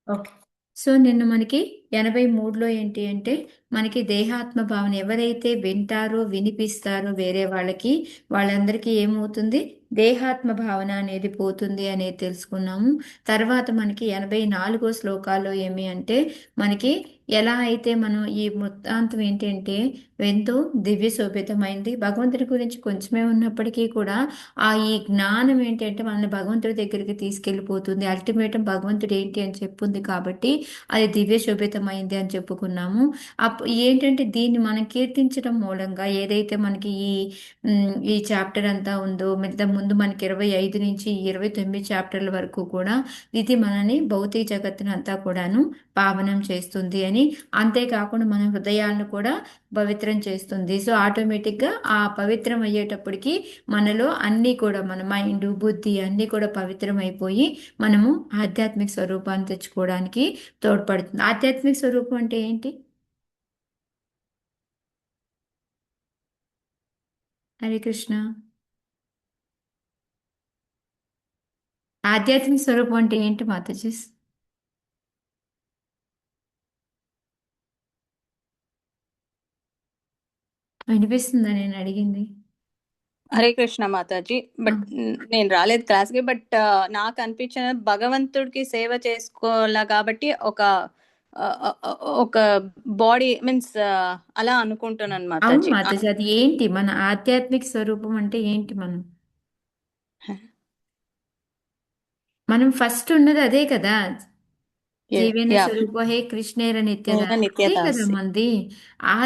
Okay. So నిన్న మనకి 83లో ఏంటి అంటే మనకి దేహాత్మ భావన ఎవరైతే వింటారో వినిపిస్తారో వేరే వాళ్ళకి వాళ్ళందరికీ ఏమవుతుంది, దేహాత్మ భావన అనేది పోతుంది అనేది తెలుసుకున్నాము. తర్వాత మనకి 84 శ్లోకాల్లో ఏమి అంటే మనకి ఎలా అయితే మనం ఈ వృత్తాంతం ఏంటంటే ఎంతో దివ్య శోభితమైంది, భగవంతుడి గురించి కొంచెమే ఉన్నప్పటికీ కూడా ఈ జ్ఞానం ఏంటంటే మనల్ని భగవంతుడి దగ్గరికి తీసుకెళ్ళిపోతుంది. అల్టిమేటం భగవంతుడు ఏంటి అని చెప్పుంది కాబట్టి అది దివ్య శోభితమైంది అని చెప్పుకున్నాము. ఏంటంటే దీన్ని మనం కీర్తించడం మూలంగా ఏదైతే మనకి ఈ చాప్టర్ అంతా ఉందో, మిగతా ముందు మనకి 25 నుంచి 29 చాప్టర్ల వరకు కూడా ఇది మనని భౌతిక జగత్తుని అంతా కూడాను పావనం చేస్తుంది అని, అంతేకాకుండా మన హృదయాలను కూడా పవిత్రం చేస్తుంది. సో ఆటోమేటిక్గా ఆ పవిత్రం అయ్యేటప్పటికి మనలో అన్నీ కూడా మన మైండ్ బుద్ధి అన్నీ కూడా పవిత్రం అయిపోయి మనము ఆధ్యాత్మిక స్వరూపాన్ని తెచ్చుకోవడానికి తోడ్పడుతుంది. ఆధ్యాత్మిక స్వరూపం అంటే ఏంటి? హరే కృష్ణ. ఆధ్యాత్మిక స్వరూపం అంటే ఏంటి మాతాజీ? వినిపిస్తుందా నేను అడిగింది? హరే కృష్ణ మాతాజీ. బట్ నేను రాలేదు క్లాస్కి. బట్ నాకు అనిపించిన భగవంతుడికి సేవ చేసుకోవాలా కాబట్టి ఒక ఆ, ఆ, ఆ, ఒక బాడీ మీన్స్ అలా అనుకుంటున్నాను అవును మాతాజీ. మాతాజీ, అది ఏంటి మన ఆధ్యాత్మిక స్వరూపం అంటే ఏంటి? మనం ఫస్ట్ ఉన్నది అదే కదా. జీవన యా, స్వరూప హే కృష్ణేర నిత్యదా, నేను అదే కదా నిత్యదాసి. మంది.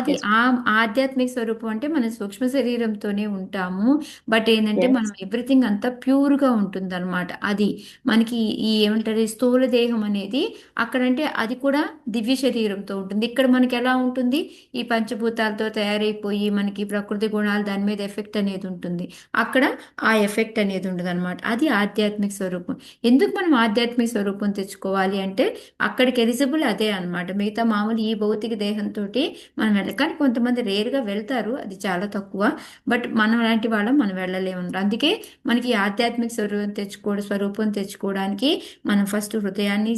ఎస్ ఆ ఆధ్యాత్మిక స్వరూపం అంటే మనం సూక్ష్మ శరీరంతోనే ఉంటాము. బట్ ఏంటంటే మనం ఎస్ ఎవ్రీథింగ్ అంతా ప్యూర్గా ఉంటుంది అనమాట. అది మనకి ఈ ఏమంటారు ఈ స్థూల దేహం అనేది అక్కడంటే అది కూడా దివ్య శరీరంతో ఉంటుంది. ఇక్కడ మనకి ఎలా ఉంటుంది, ఈ పంచభూతాలతో తయారైపోయి మనకి ప్రకృతి గుణాలు దాని మీద ఎఫెక్ట్ అనేది ఉంటుంది. అక్కడ ఆ ఎఫెక్ట్ అనేది ఉండదు అనమాట. అది ఆధ్యాత్మిక స్వరూపం. ఎందుకు మనం ఆధ్యాత్మిక స్వరూపం తెచ్చుకోవాలి అంటే అక్కడికి ఎలిజిబుల్ అదే అన్నమాట. మిగతా మామూలు ఈ భౌతిక దేహంతో మనం వెళ్ళాలి. కానీ కొంతమంది రేరుగా వెళ్తారు, అది చాలా తక్కువ. బట్ మనం లాంటి వాళ్ళం మనం వెళ్ళలేము. అందుకే మనకి ఈ ఆధ్యాత్మిక స్వరూపం తెచ్చుకోవడానికి మనం ఫస్ట్ హృదయాన్ని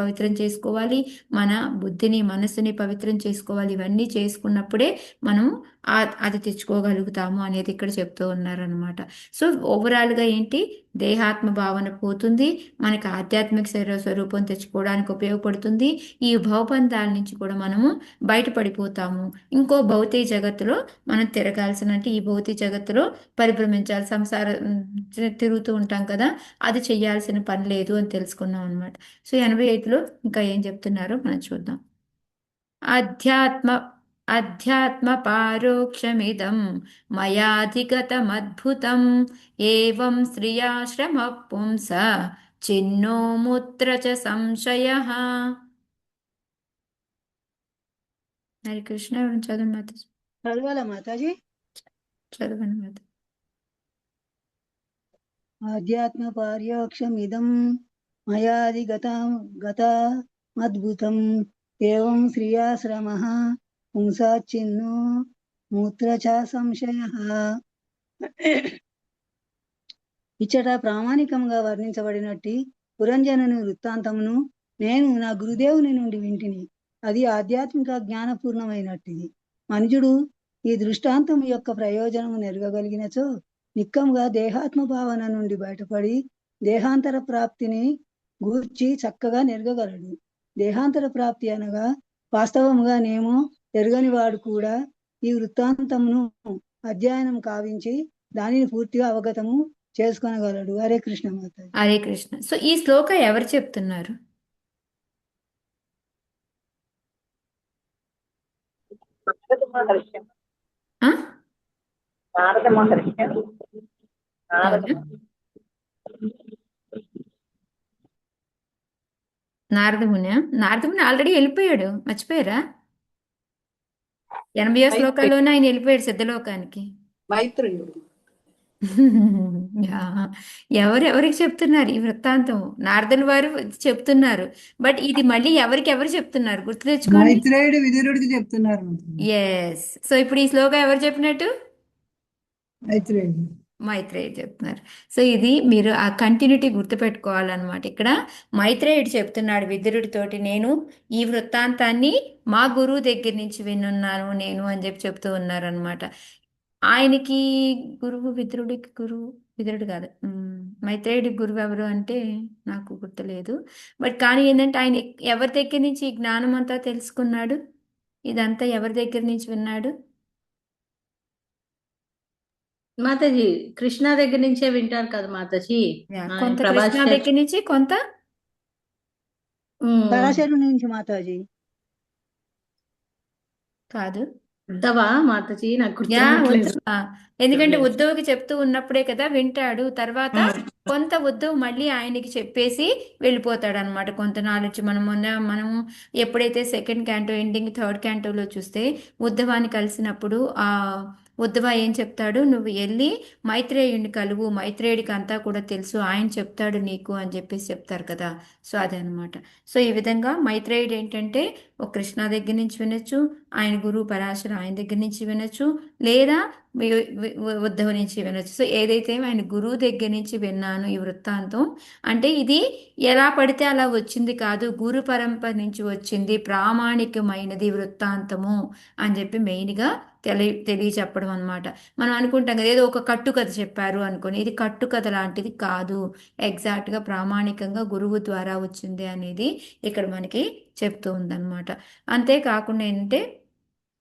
పవిత్రం చేసుకోవాలి, మన బుద్ధిని మనసుని పవిత్రం చేసుకోవాలి. ఇవన్నీ చేసుకున్నప్పుడే మనం అది తెచ్చుకోగలుగుతాము అనేది ఇక్కడ చెప్తూ ఉన్నారనమాట. సో ఓవరాల్గా ఏంటి, దేహాత్మ భావన పోతుంది, మనకి ఆధ్యాత్మిక స్వరూపం తెచ్చుకోవడానికి ఉపయోగపడుతుంది. ఈ భవబంధాల నుంచి కూడా మనము బయటపడిపోతాము. ఇంకో భౌతిక జగత్తులో మనం తిరగాల్సిన, అంటే ఈ భౌతిక జగత్తులో పరిభ్రమించాలి, తిరుగుతూ ఉంటాం కదా, అది చెయ్యాల్సిన పని లేదు అని తెలుసుకున్నాం అనమాట. సో 88లో ఇంకా ఏం చెప్తున్నారో మనం చూద్దాం. అధ్యాత్మ అధ్యాత్మ పారోక్షమిదం మయాధిగతమద్భుతం ఏవం శ్రియాశ్రమ పుంస చిన్నో ముత్ర చ సంశయః. హరి కృష్ణ. ఎవరు చదవండి మాత. చదవాలా మాతాజీ? చదవండి మాత. ఆధ్యాత్మ పార్యోక్షమిదం మయాదిగతమద్భుతం ఏవం శ్రియాశ్రమః పుంసాచ్చిన్నో మూత్ర చ సంశయః. ఇచ్చట ప్రామాణికంగా వర్ణించబడినట్టి పురంజనుని వృత్తాంతమును నేను నా గురుదేవుని నుండి వింటిని. అది ఆధ్యాత్మిక జ్ఞానపూర్ణమైనట్టిది. మనుజుడు ఈ దృష్టాంతం యొక్క ప్రయోజనము నెరగగలిగినచో నిక్కముగా దేహాత్మ భావన నుండి బయటపడి దేహాంతర ప్రాప్తిని గూర్చి చక్కగా నెరగగలడు. దేహాంతర ప్రాప్తి అనగా వాస్తవముగా నేమో ఎరుగని వాడు కూడా ఈ వృత్తాంతమును అధ్యయనం కావించి దానిని పూర్తిగా అవగతము చేసుకొనగలడు. హరే కృష్ణ మాతాజీ. హరే కృష్ణ. సో ఈ శ్లోక ఎవరు చెప్తున్నారు? నారద మహర్షి. ఆ? నారద మహర్షి. నారద ఎవరు? నారదముని. నారదముని ఆల్రెడీ వెళ్ళిపోయాడు, మర్చిపోయారా? 80వ శ్లోకాల్లోనే ఆయన వెళ్ళిపోయాడు సిద్ధలోకానికి. మైత్రేయుడు. యా. ఎవరెవరికి చెప్తున్నారు ఈ వృత్తాంతం? నారదుల వారు చెప్తున్నారు. బట్ ఇది మళ్ళీ ఎవరికి ఎవరు చెప్తున్నారు గుర్తు తెచ్చుకోండి. మైత్రేయుడు విదురుడికి చెప్తున్నారు. ఎస్. సో ఇప్పుడు ఈ శ్లోకం ఎవరు చెప్పినట్టు? మైత్రేయుడు. మైత్రేయుడు చెప్తున్నారు. సో ఇది మీరు ఆ కంటిన్యూటీ గుర్తుపెట్టుకోవాలన్నమాట. ఇక్కడ మైత్రేయుడు చెప్తున్నాడు విదురుడితోటి, నేను ఈ వృత్తాంతాన్ని మా గురువు దగ్గర నుంచి వినున్నాను నేను అని చెప్పి చెప్తూ ఉన్నారనమాట. ఆయనకి గురువు విదురుడికి గురువు, విదురుడు కాదు, మైత్రేయుడికి గురువు ఎవరు అంటే నాకు గుర్తులేదు. బట్ కానీ ఏంటంటే ఆయన ఎవరి దగ్గర నుంచి ఈ జ్ఞానం అంతా తెలుసుకున్నాడు, ఇదంతా ఎవరి దగ్గర నుంచి విన్నాడు? మాతాజీ కృష్ణ దగ్గర నుంచే వింటారు కదా మాతాజీ. ఆయన కొంత కృష్ణ ప్రభాస్ దగ్గర నుంచి, కొంత పరాశరుని నుంచి మాతాజీ. కాదు. ఉద్ధవా మాతాజీ, నాకు యా గుర్తురావట్లేదు. ఉద్ధవ. ఎందుకంటే ఉద్ధవ్కి చెప్తూ ఉన్నప్పుడే కదా వింటాడు. తర్వాత కొంత ఉద్ధవ్ మళ్ళీ ఆయనకి చెప్పేసి వెళ్ళిపోతాడు అనమాట. కొంత నాలెడ్జ్ మనము ఎప్పుడైతే సెకండ్ క్యాంటో ఎండింగ్ థర్డ్ క్యాంటోలో చూస్తే ఉద్ధవాన్ని కలిసినప్పుడు ఆ ఉద్ధవ ఏం చెప్తాడు, నువ్వు వెళ్ళి మైత్రేయుడిని కలువు, మైత్రేయుడికి అంతా కూడా తెలుసు, ఆయన చెప్తాడు నీకు అని చెప్పేసి చెప్తారు కదా. సో అదే అనమాట. సో ఈ విధంగా మైత్రేయుడు ఏంటంటే ఒక కృష్ణ దగ్గర నుంచి వినొచ్చు, ఆయన గురువు పరాశర ఆయన దగ్గర నుంచి వినొచ్చు, లేదా ఉద్ధవ నుంచి వినొచ్చు. సో ఏదైతే ఆయన గురువు దగ్గర నుంచి విన్నాను ఈ వృత్తాంతం అంటే ఇది ఎలా పడితే అలా వచ్చింది కాదు, గురు పరంపర నుంచి వచ్చింది, ప్రామాణికమైనది వృత్తాంతము అని చెప్పి మెయిన్గా తెలియచెప్పడం అనమాట. మనం అనుకుంటాం కదా ఏదో ఒక కట్టుకథ చెప్పారు అనుకొని, ఇది కట్టుకథ లాంటిది కాదు, ఎగ్జాక్ట్గా ప్రామాణికంగా గురువు ద్వారా వచ్చింది అనేది ఇక్కడ మనకి చెప్తూ ఉందన్నమాట. అంతేకాకుండా ఏంటంటే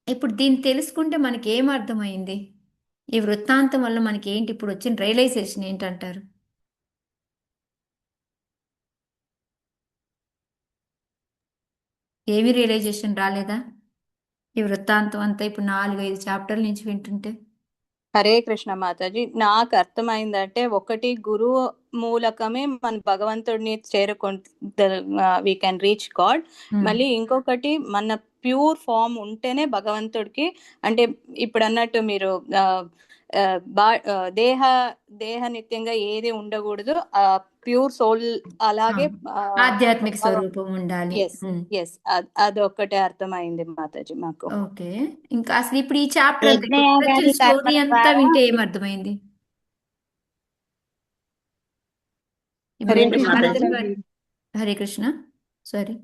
ఇప్పుడు దీన్ని తెలుసుకుంటే మనకి ఏం అర్థమైంది, ఈ వృత్తాంతం వల్ల మనకి ఏంటి ఇప్పుడు వచ్చిన రియలైజేషన్ ఏంటంటారు? ఏమి రియలైజేషన్ రాలేదా ఈ వృత్తాంతం అంతా ఇప్పుడు 4-5 చాప్టర్ల నుంచి వింటుంటే? హరే కృష్ణ మాతాజీ, నాకు అర్థమైందంటే ఒకటి గురువు మూలకమే మన భగవంతుడిని వీ కెన్ రీచ్ గాడ్. మళ్ళీ ఇంకొకటి మన ప్యూర్ ఫామ్ ఉంటేనే భగవంతుడికి, అంటే ఇప్పుడు అన్నట్టు మీరు దేహ నిత్యంగా ఏది ఉండకూడదు, ప్యూర్ సోల్ అలాగే ఆధ్యాత్మిక స్వరూపం ఉండాలి. ఎస్ అదొక్కటే అర్థమైంది మాతాజీ మాకు. ఓకే, ఇంకా అసలు ఇప్పుడు ఈ చాప్టర్ స్టోరీ అంతా వింటే ఏం అర్థమైంది? హరే కృష్ణ. సారీ,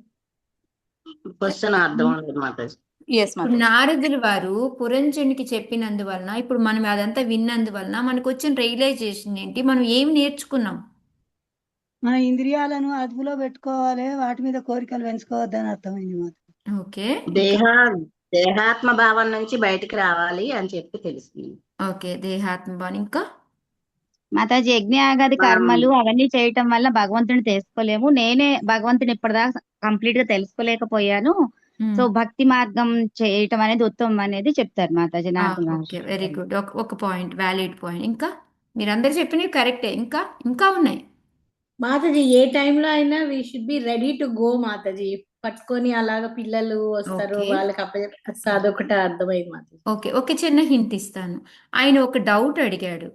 క్వశ్చన్ అర్థం అవ్వలేదు మాతాజీ. ఇప్పుడు నారదుల వారు పురంజనునికి చెప్పినందువలన, ఇప్పుడు మనం అదంతా విన్నందువలన మనకు వచ్చిన రియలైజేషన్ ఏంటి, మనం ఏం నేర్చుకున్నాం? మన ఇంద్రియాలను అదుపులో పెట్టుకోవాలి, వాటి మీద కోరికలు పెంచుకోవద్దని అర్థమైంది మాకు. ఓకే, దేహాత్మ భావం నుంచి బయటికి రావాలి అని చెప్పి తెలిసింది. ఓకే, దేహాత్మ భావం. ఇంకా మాతాజీ యజ్ఞయాగాది కర్మలు అవన్నీ చేయటం వల్ల భగవంతుని తెలుసుకోలేము, నేనే భగవంతుని ఇప్పటిదాకా కంప్లీట్ గా తెలుసుకోలేకపోయాను, సో భక్తి మార్గం చేయటం అనేది ఉత్తమం అనేది చెప్తారు మాతాజీ. నాకు ఓకే, వెరీ గుడ్. ఒక పాయింట్, వ్యాలిడ్ పాయింట్. ఇంకా మీరందరూ చెప్పినవి కరెక్టే, ఇంకా ఉన్నాయి మాతాజీ. ఏ టైంలో అయినా we should be ready to go Mataji. పట్టుకొని అలాగ పిల్లలు వస్తారు, వాళ్ళకి అప్పచెప్పేస్తారు, అదొకటి అర్థమైంది మాతాజీ. ఓకే, ఒక చిన్న హింట్ ఇస్తాను. ఆయన ఒక డౌట్ అడిగాడు.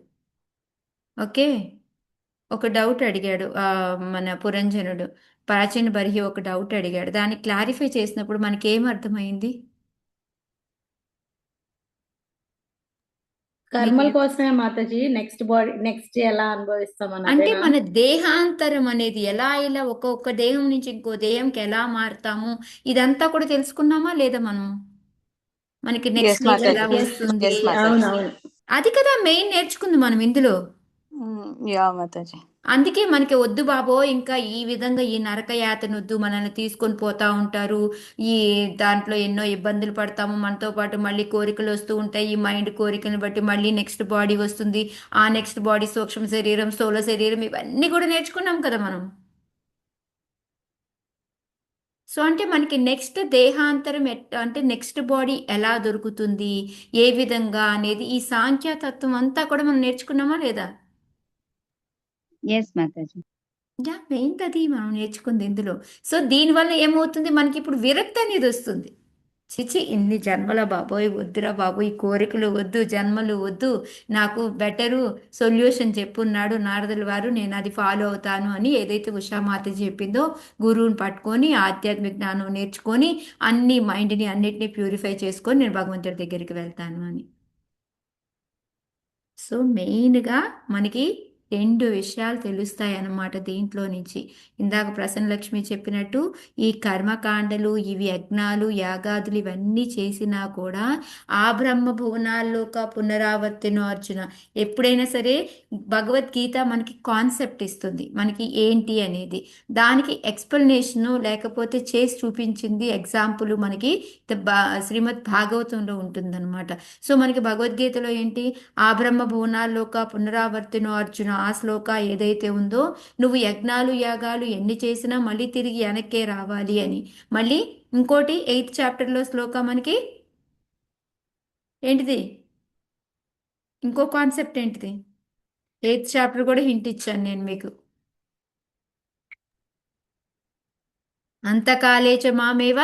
ఓకే, ఒక డౌట్ అడిగాడు మన పురంజనుడు, ప్రాచీన బర్హి ఒక డౌట్ అడిగాడు. దాన్ని క్లారిఫై చేసినప్పుడు మనకి ఏం అర్థమైంది? కర్మల కోసమే మాతాజీ. నెక్స్ట్ ఎలా అనుభవిస్తామని అంటే మన దేహాంతరం అనేది ఎలా ఒక్కొక్క దేహం నుంచి ఇంకో దేహంకి ఎలా మారుతాము, ఇదంతా కూడా తెలుసుకున్నామా లేదా మనం? మనకి నెక్స్ట్ ఎలా వస్తుంది, అది కదా మెయిన్ నేర్చుకుంది మనం ఇందులో. అందుకే మనకి వద్దు బాబో ఇంకా ఈ విధంగా ఈ నరక యాతనొద్దు, మనల్ని తీసుకొని పోతా ఉంటారు, ఈ దాంట్లో ఎన్నో ఇబ్బందులు పడతాము, మనతో పాటు మళ్ళీ కోరికలు వస్తూ ఉంటాయి, ఈ మైండ్ కోరికలను బట్టి మళ్ళీ నెక్స్ట్ బాడీ వస్తుంది, ఆ నెక్స్ట్ బాడీ సూక్ష్మ శరీరం, స్థూల శరీరం, ఇవన్నీ కూడా నేర్చుకున్నాం కదా మనం. సో అంటే మనకి నెక్స్ట్ దేహాంతరం అంటే నెక్స్ట్ బాడీ ఎలా దొరుకుతుంది, ఏ విధంగా అనేది ఈ సాంఖ్యతత్వం అంతా కూడా మనం నేర్చుకున్నామా లేదా? ఎస్ మాతాజీ. మెయిన్ అది మనం నేర్చుకుంది ఇందులో. సో దీనివల్ల ఏమవుతుంది, మనకి ఇప్పుడు విరక్తి అనేది వస్తుంది. చిచి ఇన్ని జన్మల బాబోయ్ వద్దురా బాబు, ఈ కోరికలు వద్దు, జన్మలు వద్దు, నాకు బెటరు సొల్యూషన్ చెప్పున్నాడు నారదుల వారు, నేను అది ఫాలో అవుతాను అని ఏదైతే ఉషామాత చెప్పిందో, గురువుని పట్టుకొని ఆధ్యాత్మిక జ్ఞానం నేర్చుకొని అన్ని మైండ్ని అన్నిటినీ ప్యూరిఫై చేసుకొని నేను భగవంతుడి దగ్గరికి వెళ్తాను అని. సో మెయిన్గా మనకి రెండు విషయాలు తెలుస్తాయి అన్నమాట దీంట్లో నుంచి. ఇందాక ప్రసన్నలక్ష్మి చెప్పినట్టు ఈ కర్మకాండలు, ఇవి యజ్ఞాలు, యాగాదులు ఇవన్నీ చేసినా కూడా ఆ బ్రహ్మ భువనాల్లోక పునరావర్తినో అర్జున. ఎప్పుడైనా సరే భగవద్గీత మనకి కాన్సెప్ట్ ఇస్తుంది, మనకి ఏంటి అనేది. దానికి ఎక్స్ప్లెనేషను లేకపోతే చేసి చూపించింది ఎగ్జాంపుల్ మనకి శ్రీమద్ భాగవతంలో ఉంటుందన్నమాట. సో మనకి భగవద్గీతలో ఏంటి, ఆ బ్రహ్మ భువనాల్లోక పునరావర్తినో అర్జున, ఆ శ్లోక ఏదైతే ఉందో, నువ్వు యజ్ఞాలు యాగాలు ఎన్ని చేసినా మళ్ళీ తిరిగి వెనక్కే రావాలి అని. మళ్ళీ ఇంకోటి 8th చాప్టర్లో శ్లోక మనకి ఏంటిది, ఇంకో కాన్సెప్ట్ ఏంటిది, 8th చాప్టర్ కూడా హింట్ ఇచ్చాను నేను మీకు. అంతకాలేచ మామేవ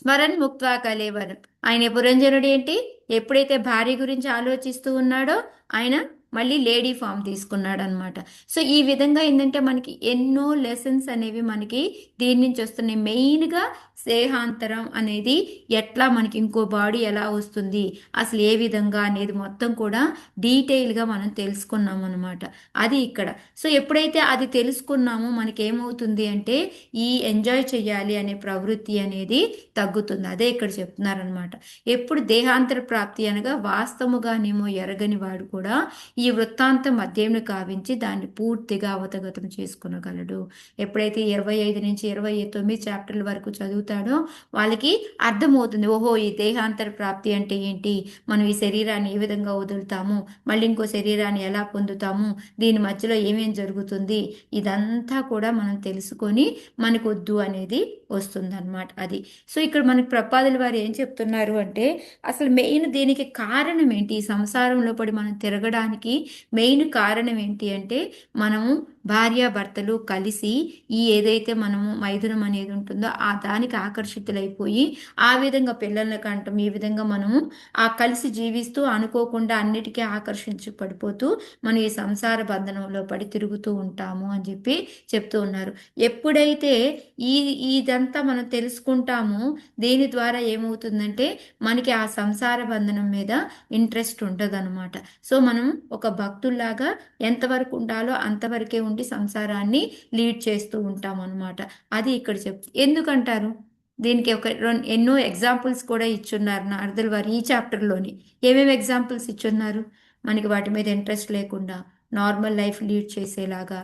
స్మరన్ ముక్త్వా కలేవరం. ఆయన పురంజనుడు ఏంటి, ఎప్పుడైతే భార్య గురించి ఆలోచిస్తూ ఉన్నాడో ఆయన మళ్ళీ లేడీ ఫామ్ తీసుకున్నాడు అనమాట. సో ఈ విధంగా ఏంటంటే మనకి ఎన్నో లెసన్స్ అనేవి మనకి దీని నుంచి వస్తున్నాయి. మెయిన్గా దేహాంతరం అనేది ఎట్లా, మనకి ఇంకో బాడీ ఎలా వస్తుంది, అసలు ఏ విధంగా అనేది మొత్తం కూడా డీటెయిల్గా మనం తెలుసుకున్నాం అనమాట. అది ఇక్కడ. సో ఎప్పుడైతే అది తెలుసుకున్నామో మనకి ఏమవుతుంది అంటే ఈ ఎంజాయ్ చేయాలి అనే ప్రవృత్తి అనేది తగ్గుతుంది. అదే ఇక్కడ చెప్తున్నారనమాట. ఎప్పుడు దేహాంతర ప్రాప్తి అనగా వాస్తవముగానేమో ఎరగని వాడు కూడా ఈ వృత్తాంతం మధ్యమును కావించి దాన్ని పూర్తిగా అవతగతం చేసుకునగలడు. ఎప్పుడైతే 25 నుంచి 29 చాప్టర్ల వరకు చదువుతాడో వాళ్ళకి అర్థమవుతుంది, ఓహో ఈ దేహాంతర ప్రాప్తి అంటే ఏంటి, మనం ఈ శరీరాన్ని ఏ విధంగా వదులుతాము, మళ్ళీ ఇంకో శరీరాన్ని ఎలా పొందుతాము, దీని మధ్యలో ఏమేం జరుగుతుంది, ఇదంతా కూడా మనం తెలుసుకొని మనకు వద్దు అనేది వస్తుందన్నమాట. అది. సో ఇక్కడ మనకి ప్రపాదుల వారు ఏం చెప్తున్నారు అంటే అసలు మెయిన్ దీనికి కారణం ఏంటి, ఈ సంసారంలో పడి మనం తిరగడానికి మెయిన్ కారణం ఏంటి అంటే మనము భార్యాభర్తలు కలిసి ఈ ఏదైతే మనము మైథునం అనేది ఉంటుందో ఆ దానికి ఆకర్షితులైపోయి ఆ విధంగా పిల్లల్ని కంటాం. ఈ విధంగా మనము ఆ కలిసి జీవిస్తూ అనుకోకుండా అన్నిటికీ ఆకర్షించి పడిపోతూ మనం ఈ సంసార బంధనంలో పడి తిరుగుతూ ఉంటాము అని చెప్పి చెప్తూ ఉన్నారు. ఎప్పుడైతే ఈ ఇదంతా మనం తెలుసుకుంటామో దేని ద్వారా ఏమవుతుందంటే మనకి ఆ సంసార బంధనం మీద ఇంట్రెస్ట్ ఉండదు అనమాట. సో మనం ఒక భక్తుల్లాగా ఎంతవరకు ఉండాలో అంతవరకే ఉండి సంసారాన్ని లీడ్ చేస్తూ ఉంటాం అనమాట. అది ఇక్కడ ఎందుకంటారు దీనికి ఎన్నో ఎగ్జాంపుల్స్ కూడా ఇచ్చున్నారు నారదుల వారు ఈ చాప్టర్లోని. ఏమేమి ఎగ్జాంపుల్స్ ఇచ్చున్నారు మనకి వాటి మీద ఇంట్రెస్ట్ లేకుండా నార్మల్ లైఫ్ లీడ్ చేసేలాగా?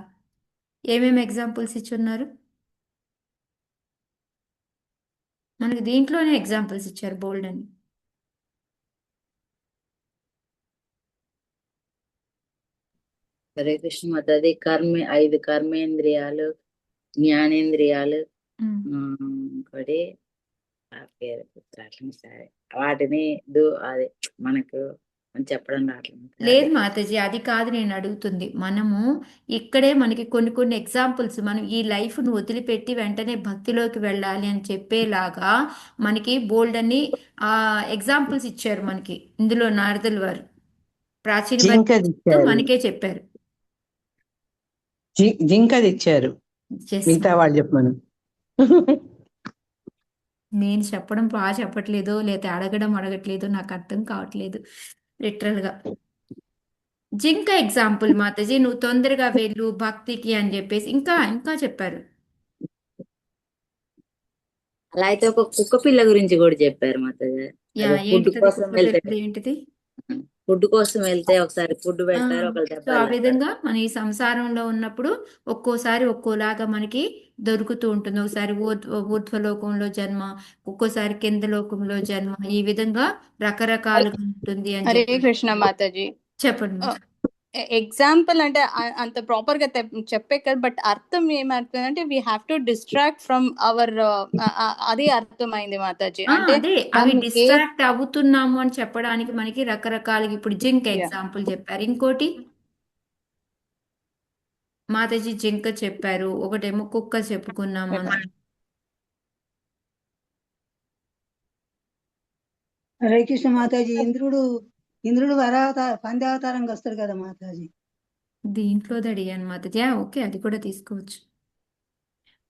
ఏమేమి ఎగ్జాంపుల్స్ ఇచ్చున్నారు మనకి? దీంట్లోనే ఎగ్జాంపుల్స్ ఇచ్చారు బోల్డ్ అని. హరే కృష్ణ మాతాజీ. 5 కర్మేంద్రియాలు, జ్ఞానేంద్రియాలు, ఇంకోటి ఆ పేరు గుర్తురావట్లేదు సరే, వాటిని అదే మనకు చెప్పడం రావట్లేదు. లేదు మాతాజీ, అది కాదు నేను అడుగుతుంది. మనము ఇక్కడే మనకి కొన్ని ఎగ్జాంపుల్స్, మనం ఈ లైఫ్ను వదిలిపెట్టి వెంటనే భక్తిలోకి వెళ్ళాలి అని చెప్పేలాగా మనకి బోల్డ్ అని ఎగ్జాంపుల్స్ ఇచ్చారు మనకి ఇందులో నారదుల వారు. ప్రాచీన మనకే చెప్పారు. జింకది ఇచ్చారు, మిగతా వాళ్ళు చెప్పమను. నేను చెప్పడం బాగా చెప్పట్లేదు, లేదా అడగట్లేదు, నాకు అర్థం కావట్లేదు లిటరల్గా. జింక ఎగ్జాంపుల్ మాతాజీ, నువ్వు తొందరగా వెళ్ళు భక్తికి అని చెప్పేసి ఇంకా చెప్పారు. అలా అయితే ఒక కుక్క పిల్ల గురించి కూడా చెప్పారు మాతాజీ. ఏంటిది? ఫుడ్ కోసం వెళ్తే ఒకసారి ఫుడ్ పెడతారు, సో ఆ విధంగా మన ఈ సంసారంలో ఉన్నప్పుడు ఒక్కోసారి ఒక్కోలాగా మనకి దొరుకుతూ ఉంటుంది. ఒకసారి ఊర్ధ్వలోకంలో జన్మ, ఒక్కోసారి కింద లోకంలో జన్మ, ఈ విధంగా రకరకాలుగా ఉంటుంది అని. హరే కృష్ణ మాతాజీ. చెప్పండి. ఎగ్జాంపుల్ అంటే అంత ప్రాపర్ గా చెప్పే కదా, బట్ అర్థం ఏమవుతుందంటే we have to distract from our, అది అర్థమైంది మాతాజీ. అంటే అవి డిస్ట్రాక్ట్ అవుతున్నాము అని చెప్పడానికి మనకి రకరకాలుగా ఇప్పుడు జింక ఎగ్జాంపుల్ చెప్పారు, ఇంకోటి మాతాజీ జింక చెప్పారు, ఒకటేమో కుక్క చెప్పుకున్నాం మనం. హరే కృష్ణ మాతాజీ. ఇంద్రుడు పందావతారంగా వస్తాడు కదా మాతాజీ. దీంట్లో అడిగాను మాతాజీ. ఓకే, అది కూడా తీసుకోవచ్చు.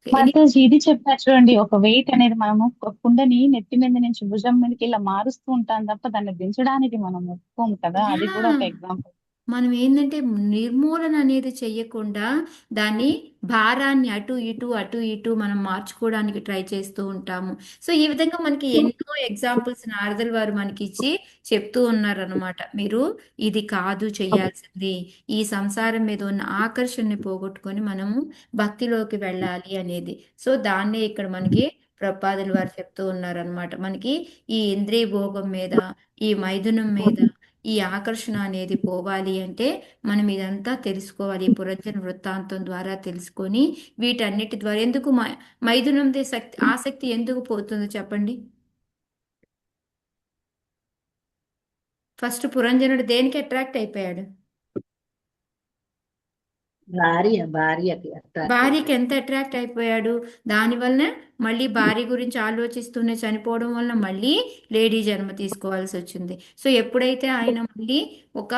మాతాజీ ఇది చెప్పారు చూడండి, ఒక వెయిట్ అనేది మనము కుండని నెత్తి మీద నుంచి భుజం మీదకి ఇలా మారుస్తూ ఉంటాం తప్ప దాన్ని దించడానికి మనం ఒప్పుకోము కదా, అది కూడా ఒక ఎగ్జాంపుల్. మనం ఏంటంటే నిర్మూలన అనేది చెయ్యకుండా దాన్ని భారాన్ని అటు ఇటు మనం మార్చుకోవడానికి ట్రై చేస్తూ ఉంటాము. సో ఈ విధంగా మనకి ఎన్నో ఎగ్జాంపుల్స్ నారదుల వారు మనకి ఇచ్చి చెప్తూ ఉన్నారనమాట. మీరు ఇది కాదు చెయ్యాల్సింది, ఈ సంసారం మీద ఉన్న ఆకర్షణని పోగొట్టుకొని మనము భక్తిలోకి వెళ్ళాలి అనేది. సో దాన్నే ఇక్కడ మనకి ప్రపాదుల వారు చెప్తూ ఉన్నారనమాట. మనకి ఈ ఇంద్రియ భోగం మీద, ఈ మైథునం మీద, ఈ ఆకర్షణ అనేది పోవాలి అంటే మనం ఇదంతా తెలుసుకోవాలి. ఈ పురంజన వృత్తాంతం ద్వారా తెలుసుకొని వీటన్నిటి ద్వారా ఎందుకు మైథునం ఆసక్తి ఎందుకు పోతుందో చెప్పండి. ఫస్ట్ పురంజనుడు దేనికి అట్రాక్ట్ అయిపోయాడు? భార్యకి ఎంత అట్రాక్ట్ అయిపోయాడు. దానివల్ల మళ్ళీ భార్య గురించి ఆలోచిస్తూనే చనిపోవడం వల్ల మళ్ళీ లేడీ జన్మ తీసుకోవాల్సి వచ్చింది. సో ఎప్పుడైతే ఆయన మళ్ళీ ఒక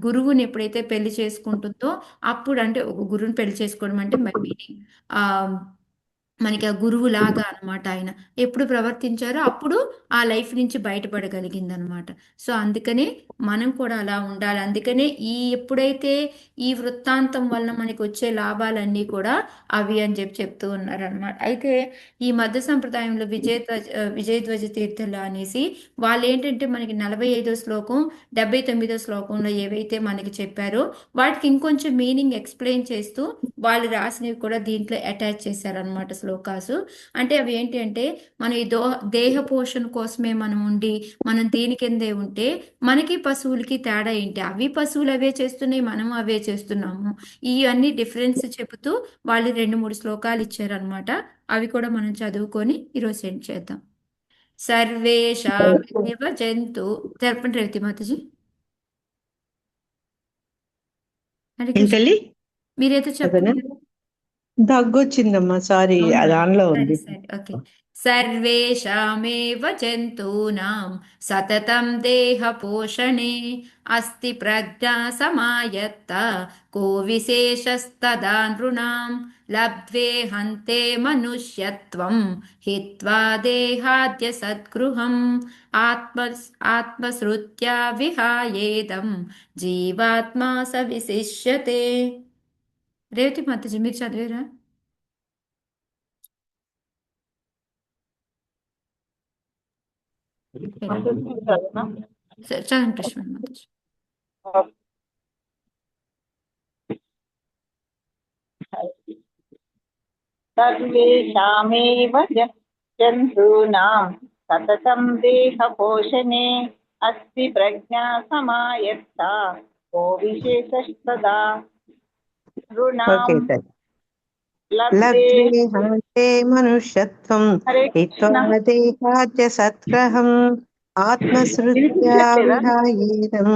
గురువుని ఎప్పుడైతే పెళ్లి చేసుకుంటుందో అప్పుడు, అంటే ఒక గురువుని పెళ్లి చేసుకోవడం అంటే మీనింగ్ మనకి ఆ గురువు లాగా అనమాట. ఆయన ఎప్పుడు ప్రవర్తించారో అప్పుడు ఆ లైఫ్ నుంచి బయటపడగలిగింది అనమాట. సో అందుకనే మనం కూడా అలా ఉండాలి. అందుకనే ఎప్పుడైతే ఈ వృత్తాంతం వల్ల మనకి వచ్చే లాభాలన్నీ కూడా అవి అని చెప్తూ ఉన్నారనమాట. అయితే ఈ మధ్య సంప్రదాయంలో విజయధ్వజ తీర్థులు అనేసి వాళ్ళు ఏంటంటే మనకి 45వ శ్లోకం 79వ శ్లోకంలో ఏవైతే మనకి చెప్పారో వాటికి ఇంకొంచెం మీనింగ్ ఎక్స్ప్లెయిన్ చేస్తూ వాళ్ళు రాసినవి కూడా దీంట్లో అటాచ్ చేశారనమాట శ్లోకాసు. అంటే అవి ఏంటి అంటే మన ఈ దేహ పోషణ కోసమే మనం ఉండి మనం దీని కిందే ఉంటే మనకి పశువులకి తేడా ఏంటి? అవి పశువులు అవే చేస్తున్నాయి, మనం అవే చేస్తున్నాము. ఇవన్నీ డిఫరెన్స్ చెబుతూ వాళ్ళు 2-3 శ్లోకాలు ఇచ్చారనమాట. అవి కూడా మనం చదువుకొని ఈరోజు సెండ్ చేద్దాం. సర్వేషామేవ జంతు చెప్పండి రేవతి మాతాజీ. మీరైతే చెప్పండి. దగ్గొచ్చిందమ్మా, సారీ, దానిలో ఉంది. ఓకే. సర్వేషామేవ జంతూనాం సతతం దేహ పోషణే అస్తి ప్రజ్ఞా సమాయత్త కో విశేషస్తదా నృణాం లబ్ధ్వే హంతే మనుష్యత్వం హిత్వా దేహాద్య సద్గృహం ఆత్మశ్రుత్యా విహాయేదం జీవాత్మా స విశిష్యతే. రేవతి మాతాజీ మీరు చదివేరా? చదవండి కృష్ణ మాతాజీ. సర్వేషామేవ జంతూనాం సతతం దేహ పోషణే అస్తి ప్రజ్ఞా సమాయత్త కో విశేషస్తదా నృణాం లబ్ధ్వే హంతే మనుష్యత్వం హిత్వా దేహాద్య సద్గ్రహం ఆత్మశ్రుత్యా విహాయేదం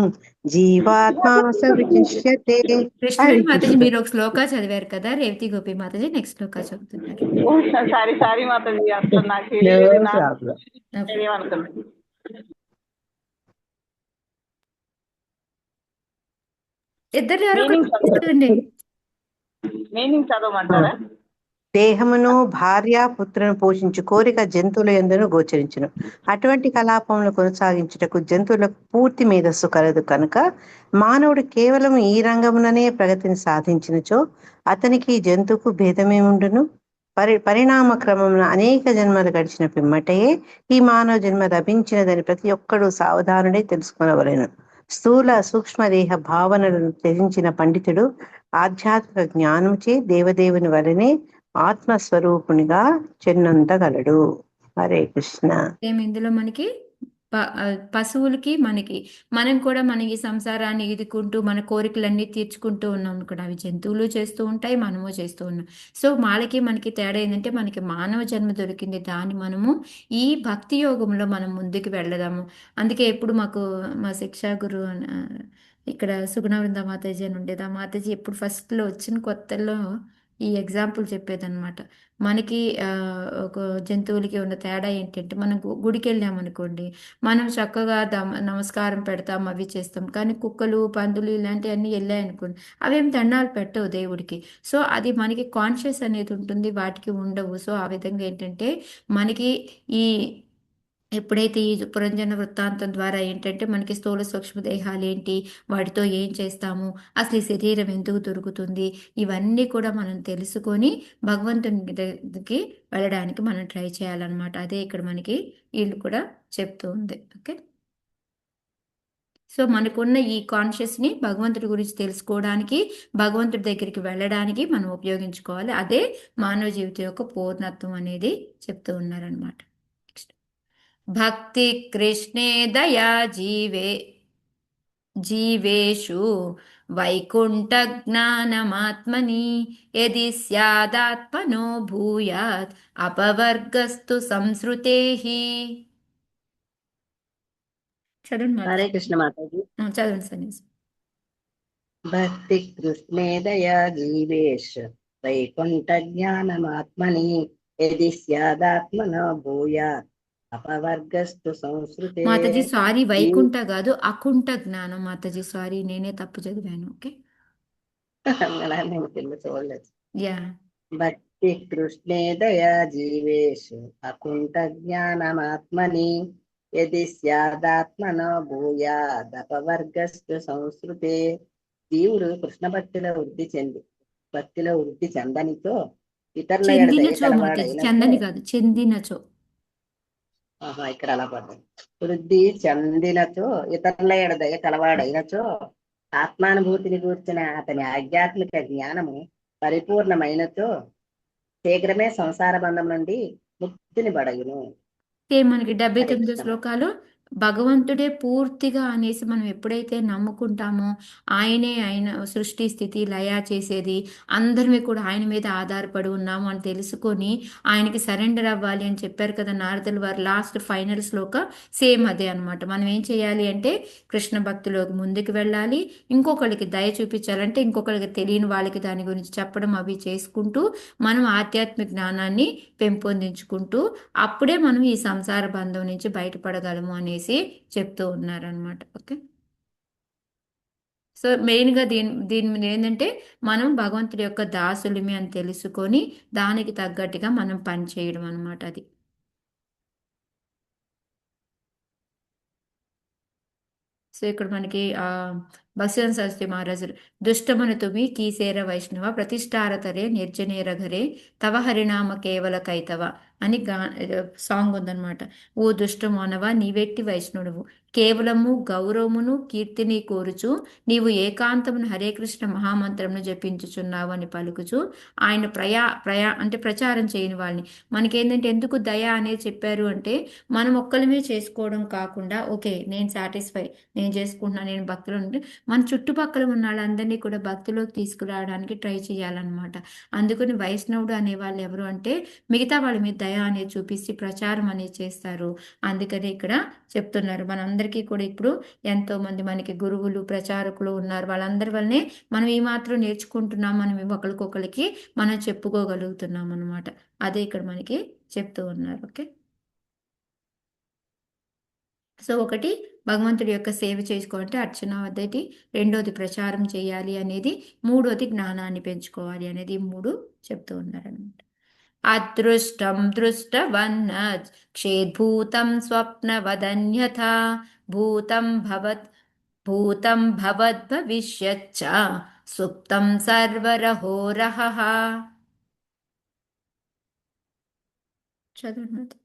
జీవాత్మా స విశిష్యతే. కృష్ణవేణి మాతాజీ మీరు ఒక శ్లోక చదివారు కదా, రేవతి గోపి మాతాజీ నెక్స్ట్ శ్లోక చదువుతున్నారు. సారీ మాతాజీ, అసలు నాకు ఇద్దరు చదవండి. మీనింగ్ చదవమంటారా? దేహమును భార్య పుత్రులను పోషించు కోరిక జంతువుల యందును గోచరించును. అటువంటి కలాపములను కొనసాగించుటకు జంతువులకు పూర్తి మేధస్సు కలదు కనుక మానవుడు కేవలం ఈ రంగముననే ప్రగతిని సాధించినచో అతనికి జంతువుకు భేదమేముండును? పరిణామ క్రమమున అనేక జన్మలు గడిచిన పిమ్మటయే ఈ మానవ జన్మ లభించినదని ప్రతి ఒక్కరూ సావధానుడే తెలుసుకొనవలెను. స్థూల సూక్ష్మ దేహ భావనలను త్యజించిన పండితుడు ఆధ్యాత్మిక జ్ఞానముచే దేవదేవుని వలనే ఆత్మస్వరూపునిగా చెన్నంతగలడు. హరే కృష్ణ. ఇందులో మనకి పశువులకి మనం కూడా మనకి సంసారాన్ని ఈదుకుంటూ మన కోరికలన్నీ తీర్చుకుంటూ ఉన్నాం కూడా. అవి జంతువులు చేస్తూ ఉంటాయి, మనము చేస్తూ ఉన్నాం. సో మనకి తేడా ఏంటంటే మనకి మానవ జన్మ దొరికింది, దాన్ని మనము ఈ భక్తి యోగంలో మనం ముందుకు వెళ్ళదాము. అందుకే ఎప్పుడు మాకు మా శిక్షా గురు ఇక్కడ సుగుణవృంద మాతాజీ అని ఉండేది. ఆ మాతాజీ ఎప్పుడు ఫస్ట్లో వచ్చిన కొత్తలో ఈ ఎగ్జాంపుల్ చెప్పేదన్నమాట. మనకి ఒక జంతువులకి ఉన్న తేడా ఏంటంటే మనం గుడికి వెళ్ళామనుకోండి, మనం చక్కగా నమస్కారం పెడతాం, అవి చేస్తాం. కానీ కుక్కలు పందులు ఇలాంటివన్నీ వెళ్ళాయనుకోండి, అవేం దండాలు పెట్టవు దేవుడికి. సో అది మనకి కాన్షియస్ అనేది ఉంటుంది, వాటికి ఉండవు. సో ఆ విధంగా ఏంటంటే మనకి ఈ ఎప్పుడైతే ఈ పురంజన వృత్తాంతం ద్వారా ఏంటంటే మనకి స్థూల సూక్ష్మదేహాలు ఏంటి, వాటితో ఏం చేస్తాము, అసలు ఈ శరీరం ఎందుకు దొరుకుతుంది, ఇవన్నీ కూడా మనం తెలుసుకొని భగవంతుని దగ్గరికి వెళ్ళడానికి మనం ట్రై చేయాలన్నమాట. అదే ఇక్కడ మనకి వీళ్ళు కూడా చెప్తూ ఉంది. ఓకే, సో మనకున్న ఈ కాన్షియస్ని భగవంతుడి గురించి తెలుసుకోవడానికి, భగవంతుడి దగ్గరికి వెళ్ళడానికి మనం ఉపయోగించుకోవాలి. అదే మానవ జీవితం యొక్క పూర్ణత్వం అనేది చెప్తూ ఉన్నారనమాట. భక్తి కృష్ణే దయా జీవేషు వైకుంఠ జ్ఞానమాత్మని యది స్యాదాత్మనో భూయాత్ అపవర్గస్తు సంశ్రుతేహి. చదవండి హరే కృష్ణ మాతాజీ. చదవండి సన్యాసి. భక్తి కృష్ణే దయా జీవేష్ వైకుంఠ జ్ఞానమాత్మని యది స్యాదాత్మనో భూయాత్ అపవర్గస్తు సంస్కృతే. మాతాజీ సారీ, వైకుంఠ కాదు అకుంఠ జ్ఞానం. మాతాజీ సారీ, నేనే తప్పు చదివాను. ఓకే, నేను కింద చూడలేదు. యా. భక్తి కృష్ణే దయా జీవేషు అకుంఠ జ్ఞానమాత్మని యది స్యాదాత్మనో భూయాదపవర్గస్తు సంస్కృతే. జీవుడు కృష్ణ భక్తిలో వృద్ధి చెందనితో ఇతరుల ఎడ దయ చెందినచో మాతాజీ, కలవాడైనచో. చందని కాదు, చెందినచో. ఇక్కడ అలా పడ్డది. వృద్ధి చెందినచో ఇతరుల ఎడ దయ కలవాడైనచో ఆత్మానుభూతిని గూర్చిన అతని ఆధ్యాత్మిక జ్ఞానము పరిపూర్ణమైనచో శీఘ్రమే సంసార బంధం నుండి ముక్తిని బడయును. మనకి 79 శ్లోకాలు భగవంతుడే పూర్తిగా అనేసి మనం ఎప్పుడైతే నమ్ముకుంటామో, ఆయన సృష్టి స్థితి లయ చేసేది, అందరినీ కూడా ఆయన మీద ఆధారపడి ఉన్నాము అని తెలుసుకొని ఆయనకి సరెండర్ అవ్వాలి అని చెప్పారు కదా నారదుల వారు లాస్ట్ ఫైనల్ శ్లోక. సేమ్ అదే అనమాట. మనం ఏం చేయాలి అంటే కృష్ణ భక్తిలోకి ముందుకు వెళ్ళాలి, ఇంకొకరికి దయ చూపించాలంటే ఇంకొకరికి తెలియని వాళ్ళకి దాని గురించి చెప్పడం అవి చేసుకుంటూ మనం ఆధ్యాత్మిక జ్ఞానాన్ని పెంపొందించుకుంటూ అప్పుడే మనం ఈ సంసార బంధం నుంచి బయటపడగలము అనేసి చెప్తూ ఉన్నారనమాట. ఓకే, సో మెయిన్గా దీని మీద ఏంటంటే మనం భగవంతుడి యొక్క దాసులమి అని తెలుసుకొని దానికి తగ్గట్టుగా మనం పని చేయడం అనమాట. అది సో ఇక్కడ మనకి బసవన్ సరస్వతి మహారాజులు దుష్టమును తుమి కీసేర వైష్ణవ ప్రతిష్టారతరే నిర్జనేర ఘరే తవ హరినామ కేవల కైతవ అని సాంగ్ ఉందన్నమాట. ఓ దుష్టమోనవ నీవెట్టి వైష్ణవుడు, కేవలము గౌరవమును కీర్తిని కోరుచు నీవు ఏకాంతమును హరే కృష్ణ మహామంత్రమును జపించుచున్నావు అని పలుకుచు ఆయన ప్రచారం చేయని వాళ్ళని. మనకేంటంటే ఎందుకు దయ అనేది చెప్పారు అంటే మనం ఒక్కలమే చేసుకోవడం కాకుండా, ఓకే నేను సాటిస్ఫై, నేను చేసుకుంటున్నా, నేను భక్తులు ఉంటే మన చుట్టుపక్కల ఉన్న వాళ్ళందరినీ కూడా భక్తిలోకి తీసుకురావడానికి ట్రై చేయాలన్నమాట. అందుకని వైష్ణవుడు అనే వాళ్ళు ఎవరు అంటే మిగతా వాళ్ళ మీద దయ అనేది చూపిస్తే ప్రచారం అనేది చేస్తారు. అందుకని ఇక్కడ చెప్తున్నారు మనందరికీ కూడా ఇప్పుడు ఎంతో మంది మనకి గురువులు ప్రచారకులు ఉన్నారు. వాళ్ళందరి వల్లనే మనం ఈ మాత్రం నేర్చుకుంటున్నాం, మనం ఒకరికొకరికి మనం చెప్పుకోగలుగుతున్నాం అనమాట. అదే ఇక్కడ మనకి చెప్తూ ఉన్నారు. ఓకే, సో ఒకటి భగవంతుడి యొక్క సేవ చేసుకోవాలంటే అర్చన పద్ధతి, రెండోది ప్రచారం చేయాలి అనేది, మూడోది జ్ఞానాన్ని పెంచుకోవాలి అనేది, 3 చెప్తూ ఉన్నారనమాట. అదృష్టం దృష్టవన్న క్షేద్భూతం స్వప్నవదన్యథా భూతం భవద్భవిష్యచ్చ సుప్తం సర్వరహోరహః. చదవండి.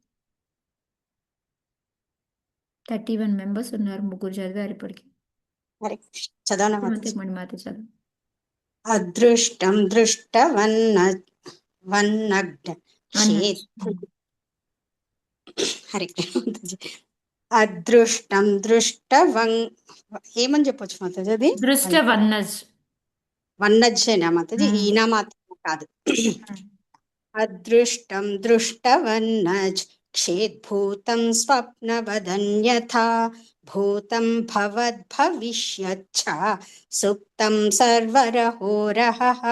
31 మెంబర్స్ ఉన్నారు, 3 చదివారు ఇప్పటికి. మాత చదువు. అదృష్టం దృష్టవన్న హరి అదృష్టం ఏమని చెప్పొచ్చు మాతాజీ? అది వన్నజ్జేనా మాతాజీ? ఈయన మాత్రం కాదు. అదృష్టం దృష్టవన్నజ్ క్షేద్భూతం స్వప్నవదన్యథా భూతం భవద్భవిష్యచ్చ సుప్తం సర్వరహోరహః.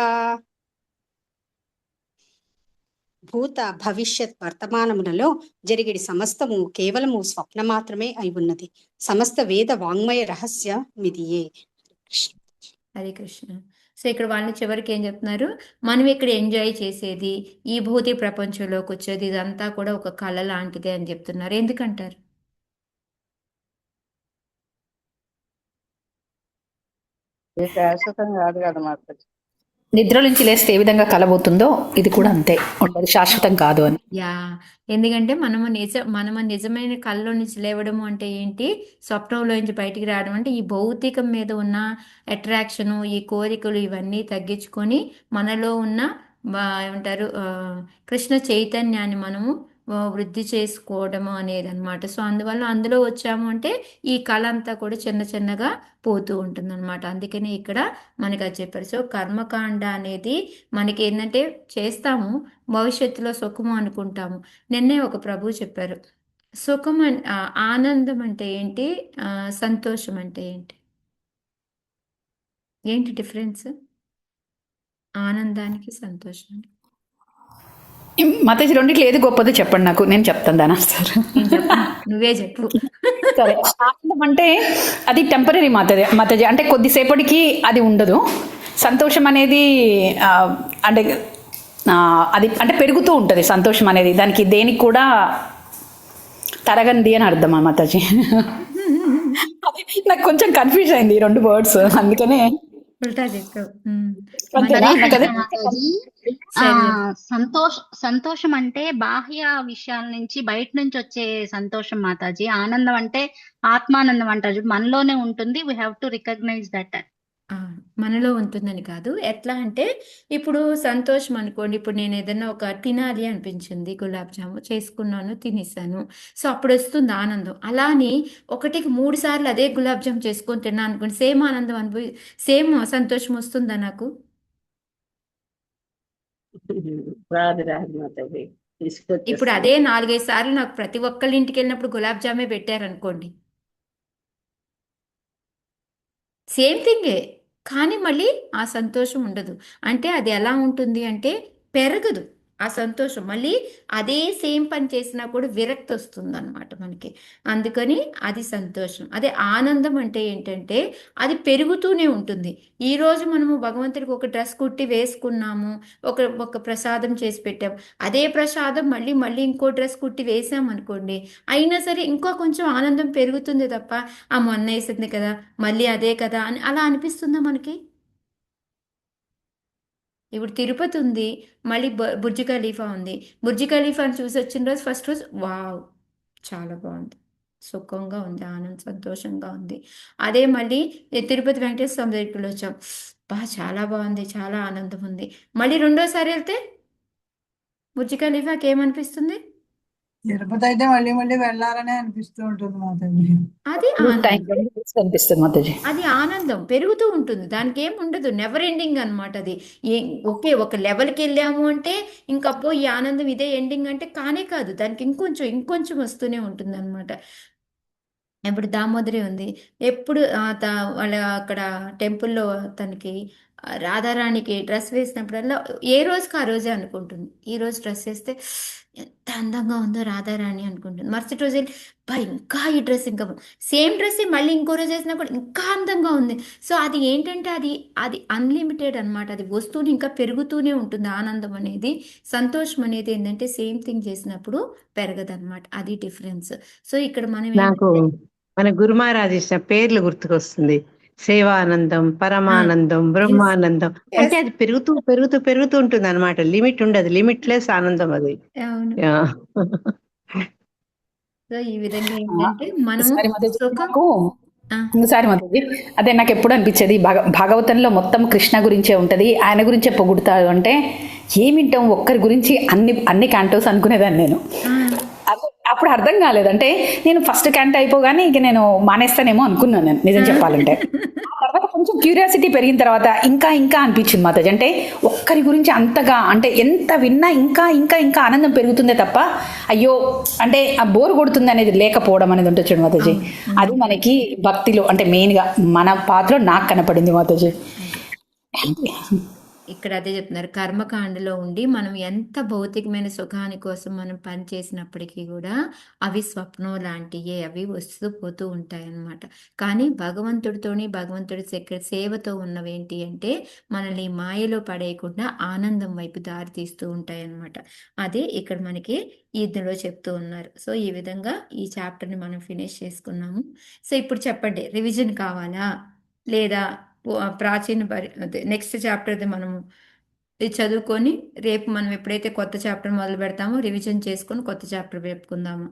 భూత భవిష్యత్ వర్తమానములలో జరిగిడి సమస్తము కేవలము స్వప్న మాత్రమే అయి ఉన్నది. సమస్త వేద వాంగ్మయ రహస్యమిదియే. హరే కృష్ణ. సో ఇక్కడ వాళ్ళని చివరికి ఏం చెప్తున్నారు, మనం ఇక్కడ ఎంజాయ్ చేసేది ఈ భౌతిక ప్రపంచంలోకి వచ్చేది ఇదంతా కూడా ఒక కళ లాంటిదే అని చెప్తున్నారు. ఎందుకంటారు? ఇది శాశ్వతం కాదు కదా మాతాజీ. నిద్ర నుంచి లేస్తే ఏ విధంగా కలబోతుందో ఇది కూడా అంతే ఉండదు, శాశ్వతం కాదు అని. యా, ఎందుకంటే మనము నిజమైన కళ్ళలో నుంచి లేవడము అంటే ఏంటి, స్వప్నంలో నుంచి బయటికి రావడం అంటే ఈ భౌతికం మీద ఉన్న అట్రాక్షను, ఈ కోరికలు ఇవన్నీ తగ్గించుకొని మనలో ఉన్న ఏమంటారు కృష్ణ చైతన్యాన్ని మనము వృద్ధి చేసుకోవడము అనేది అనమాట. సో అందువల్ల అందులో వచ్చాము అంటే ఈ కళ అంతా కూడా చిన్న చిన్నగా పోతూ ఉంటుంది అనమాట. అందుకని ఇక్కడ మనకి అది చెప్పారు. సో కర్మకాండ అనేది మనకి ఏంటంటే చేస్తాము, భవిష్యత్తులో సుఖము అనుకుంటాము. నిన్నే ఒక ప్రభువు చెప్పారు, సుఖం ఆనందం అంటే ఏంటి, సంతోషం అంటే ఏంటి, ఏంటి డిఫరెన్స్ ఆనందానికి సంతోషానికి? మాతాజీ రెండిట్లో ఏది గొప్పదో చెప్పండి నాకు, నేను చెప్తాను దాని ఆన్సర్. నువ్వే చెప్పు. సరే, ఆనందం అంటే అది టెంపరీ మాతాజీ, అంటే కొద్దిసేపటికి అది ఉండదు. సంతోషం అనేది అంటే అది అంటే పెరుగుతూ ఉంటుంది. సంతోషం అనేది దానికి దేనికి కూడా తరగంది అని అర్థం మాతాజీ. నాకు కొంచెం కన్ఫ్యూజ్ అయింది ఈ రెండు వర్డ్స్, అందుకనే సంతోషం అంటే బాహ్య విషయాల నుంచి బయట నుంచి వచ్చే సంతోషం మాతాజీ. ఆనందం అంటే ఆత్మానందం అంటారు, మనలోనే ఉంటుంది. We have to recognise that. మనలో ఉంటుందని కాదు. ఎట్లా అంటే ఇప్పుడు సంతోషం అనుకోండి, ఇప్పుడు నేను ఏదైనా ఒక తినాలి అనిపించింది, గులాబ్ జాము చేసుకున్నాను, తినేసాను, సో అప్పుడు వస్తుంది ఆనందం. అలానే ఒకటికి 3 సార్లు అదే గులాబ్ జామ్ చేసుకొని తిన్నా అనుకోండి, సేమ్ ఆనందం సేమ్ సంతోషం వస్తుందా నాకు? రాదు మాతాజీ. ఇప్పుడు అదే 4-5 సార్లు నాకు ప్రతి ఒక్కళ్ళ ఇంటికి వెళ్ళినప్పుడు గులాబ్ జామే పెట్టారనుకోండి, సేమ్ థింగే, కానీ మళ్ళీ ఆ సంతోషం ఉండదు. అంటే అది ఎలా ఉంటుంది అంటే పెరగదు ఆ సంతోషం. మళ్ళీ అదే సేమ్ పని చేసినా కూడా విరక్తి వస్తుంది అనమాట మనకి. అందుకని అది సంతోషం. అదే ఆనందం అంటే ఏంటంటే అది పెరుగుతూనే ఉంటుంది. ఈరోజు మనము భగవంతుడికి ఒక డ్రెస్ కుట్టి వేసుకున్నాము, ఒక ప్రసాదం చేసి పెట్టాము, అదే ప్రసాదం మళ్ళీ ఇంకో డ్రెస్ కుట్టి వేసామనుకోండి, అయినా సరే ఇంకో కొంచెం ఆనందం పెరుగుతుంది తప్ప ఆ మొన్న వేసింది కదా మళ్ళీ అదే కదా అని అలా అనిపిస్తుందా మనకి? ఇప్పుడు తిరుపతి ఉంది, మళ్ళీ బుర్జ్ ఖలీఫా ఉంది. బుర్జ్ ఖలీఫాని చూసి వచ్చిన రోజు ఫస్ట్ రోజు వావ్ చాలా బాగుంది, సుఖంగా ఉంది, సంతోషంగా ఉంది. అదే మళ్ళీ తిరుపతి వెంకటేశ్వర స్వామి దగ్గరికి వచ్చాం, చాలా బాగుంది, చాలా ఆనందం ఉంది. మళ్ళీ రెండోసారి వెళ్తే బుర్జ్ ఖలీఫాకి ఏమనిపిస్తుంది? తిరుపతి అయితే మళ్ళీ వెళ్ళాలనే అనిపిస్తూ ఉంటుంది మాతాజీ. అది అనిపిస్తుంది మాతాజీ. అది ఆనందం పెరుగుతూ ఉంటుంది, దానికి ఏం ఉండదు, నెవర్ ఎండింగ్ అనమాట. అది ఓకే ఒక లెవెల్కి వెళ్ళాము అంటే ఇంకప్పో ఈ ఆనందం ఇదే ఎండింగ్ అంటే కానే కాదు, దానికి ఇంకొంచెం వస్తూనే ఉంటుంది అనమాట. ఇప్పుడు దామోదరి ఉంది, ఎప్పుడు వాళ్ళ అక్కడ టెంపుల్లో తనకి రాధారాణికి డ్రెస్ వేసినప్పుడల్లా ఏ రోజుకి ఆ రోజే అనుకుంటుంది, ఈ రోజు డ్రెస్ వేస్తే ఎంత అందంగా ఉందో రాధారాణి అనుకుంటుంది. మరుసటి రోజు ఇంకా ఈ డ్రెస్ ఇంకా సేమ్ డ్రెస్ మళ్ళీ ఇంకో రోజు వేసినా కూడా ఇంకా అందంగా ఉంది. సో అది ఏంటంటే అది అన్లిమిటెడ్ అనమాట. అది వస్తూనే ఇంకా పెరుగుతూనే ఉంటుంది ఆనందం అనేది. సంతోషం అనేది ఏంటంటే సేమ్ థింగ్ చేసినప్పుడు పెరగదన్నమాట, అది డిఫరెన్స్. సో ఇక్కడ నాకు మన గురు మహారాజ్ ఇచ్చిన పేర్లు గుర్తుకొస్తుంది, సేవానందం, పరమానందం, బ్రహ్మానందం. అంటే అది పెరుగుతూ పెరుగుతూ పెరుగుతూ ఉంటుంది అనమాట, లిమిట్ ఉండదు, లిమిట్లెస్ ఆనందం అది. సో ఈ విధంగా ఏంటంటే సారీ మాతాజీ, అదే నాకు ఎప్పుడు అనిపించేది భాగవతంలో మొత్తం కృష్ణ గురించే ఉంటది, ఆయన గురించే పొగుడుతాడు అంటే ఏమింటాం ఒక్కరి గురించి అన్ని క్యాంటోస్ అనుకునేదాన్ని నేను. అప్పుడు అర్థం కాలేదు, అంటే నేను ఫస్ట్ క్యాంట్ అయిపోగానే ఇక నేను మానేస్తానేమో అనుకున్నాను నేను, నిజం చెప్పాలంటే. తర్వాత కొంచెం క్యూరియాసిటీ పెరిగిన తర్వాత ఇంకా అనిపించింది మాతాజీ, అంటే ఒక్కరి గురించి అంతగా అంటే ఎంత విన్నా ఇంకా ఆనందం పెరుగుతుందే తప్ప అయ్యో అంటే ఆ బోర్ కొడుతుంది అనేది లేకపోవడం అనేది ఉంటుంది చూడు మాతాజీ. అది మనకి భక్తిలో అంటే మెయిన్గా మన పాత్రలో నాకు కనపడింది మాతాజీ. ఇక్కడ అదే చెప్తున్నారు, కర్మకాండలో ఉండి మనం ఎంత భౌతికమైన సుఖాని కోసం మనం పని చేసినప్పటికీ కూడా అవి స్వప్నం లాంటివే, అవి వస్తూ పోతూ ఉంటాయి అన్నమాట. కానీ భగవంతుడి సేవతో ఉన్నవేంటి అంటే మనల్ని మాయలో పడేయకుండా ఆనందం వైపు దారి తీస్తూ ఉంటాయి అన్నమాట. అదే ఇక్కడ మనకి ఇందులో చెప్తూ ఉన్నారు. సో ఈ విధంగా ఈ చాప్టర్ని మనం ఫినిష్ చేసుకున్నాము. సో ఇప్పుడు చెప్పండి, రివిజన్ కావాలా లేదా ప్రాచీన అదే నెక్స్ట్ చాప్టర్ది మనము ఇది చదువుకొని రేపు మనం ఎప్పుడైతే కొత్త చాప్టర్ మొదలు పెడతామో రివిజన్ చేసుకొని కొత్త చాప్టర్ చెప్పుకుందాము.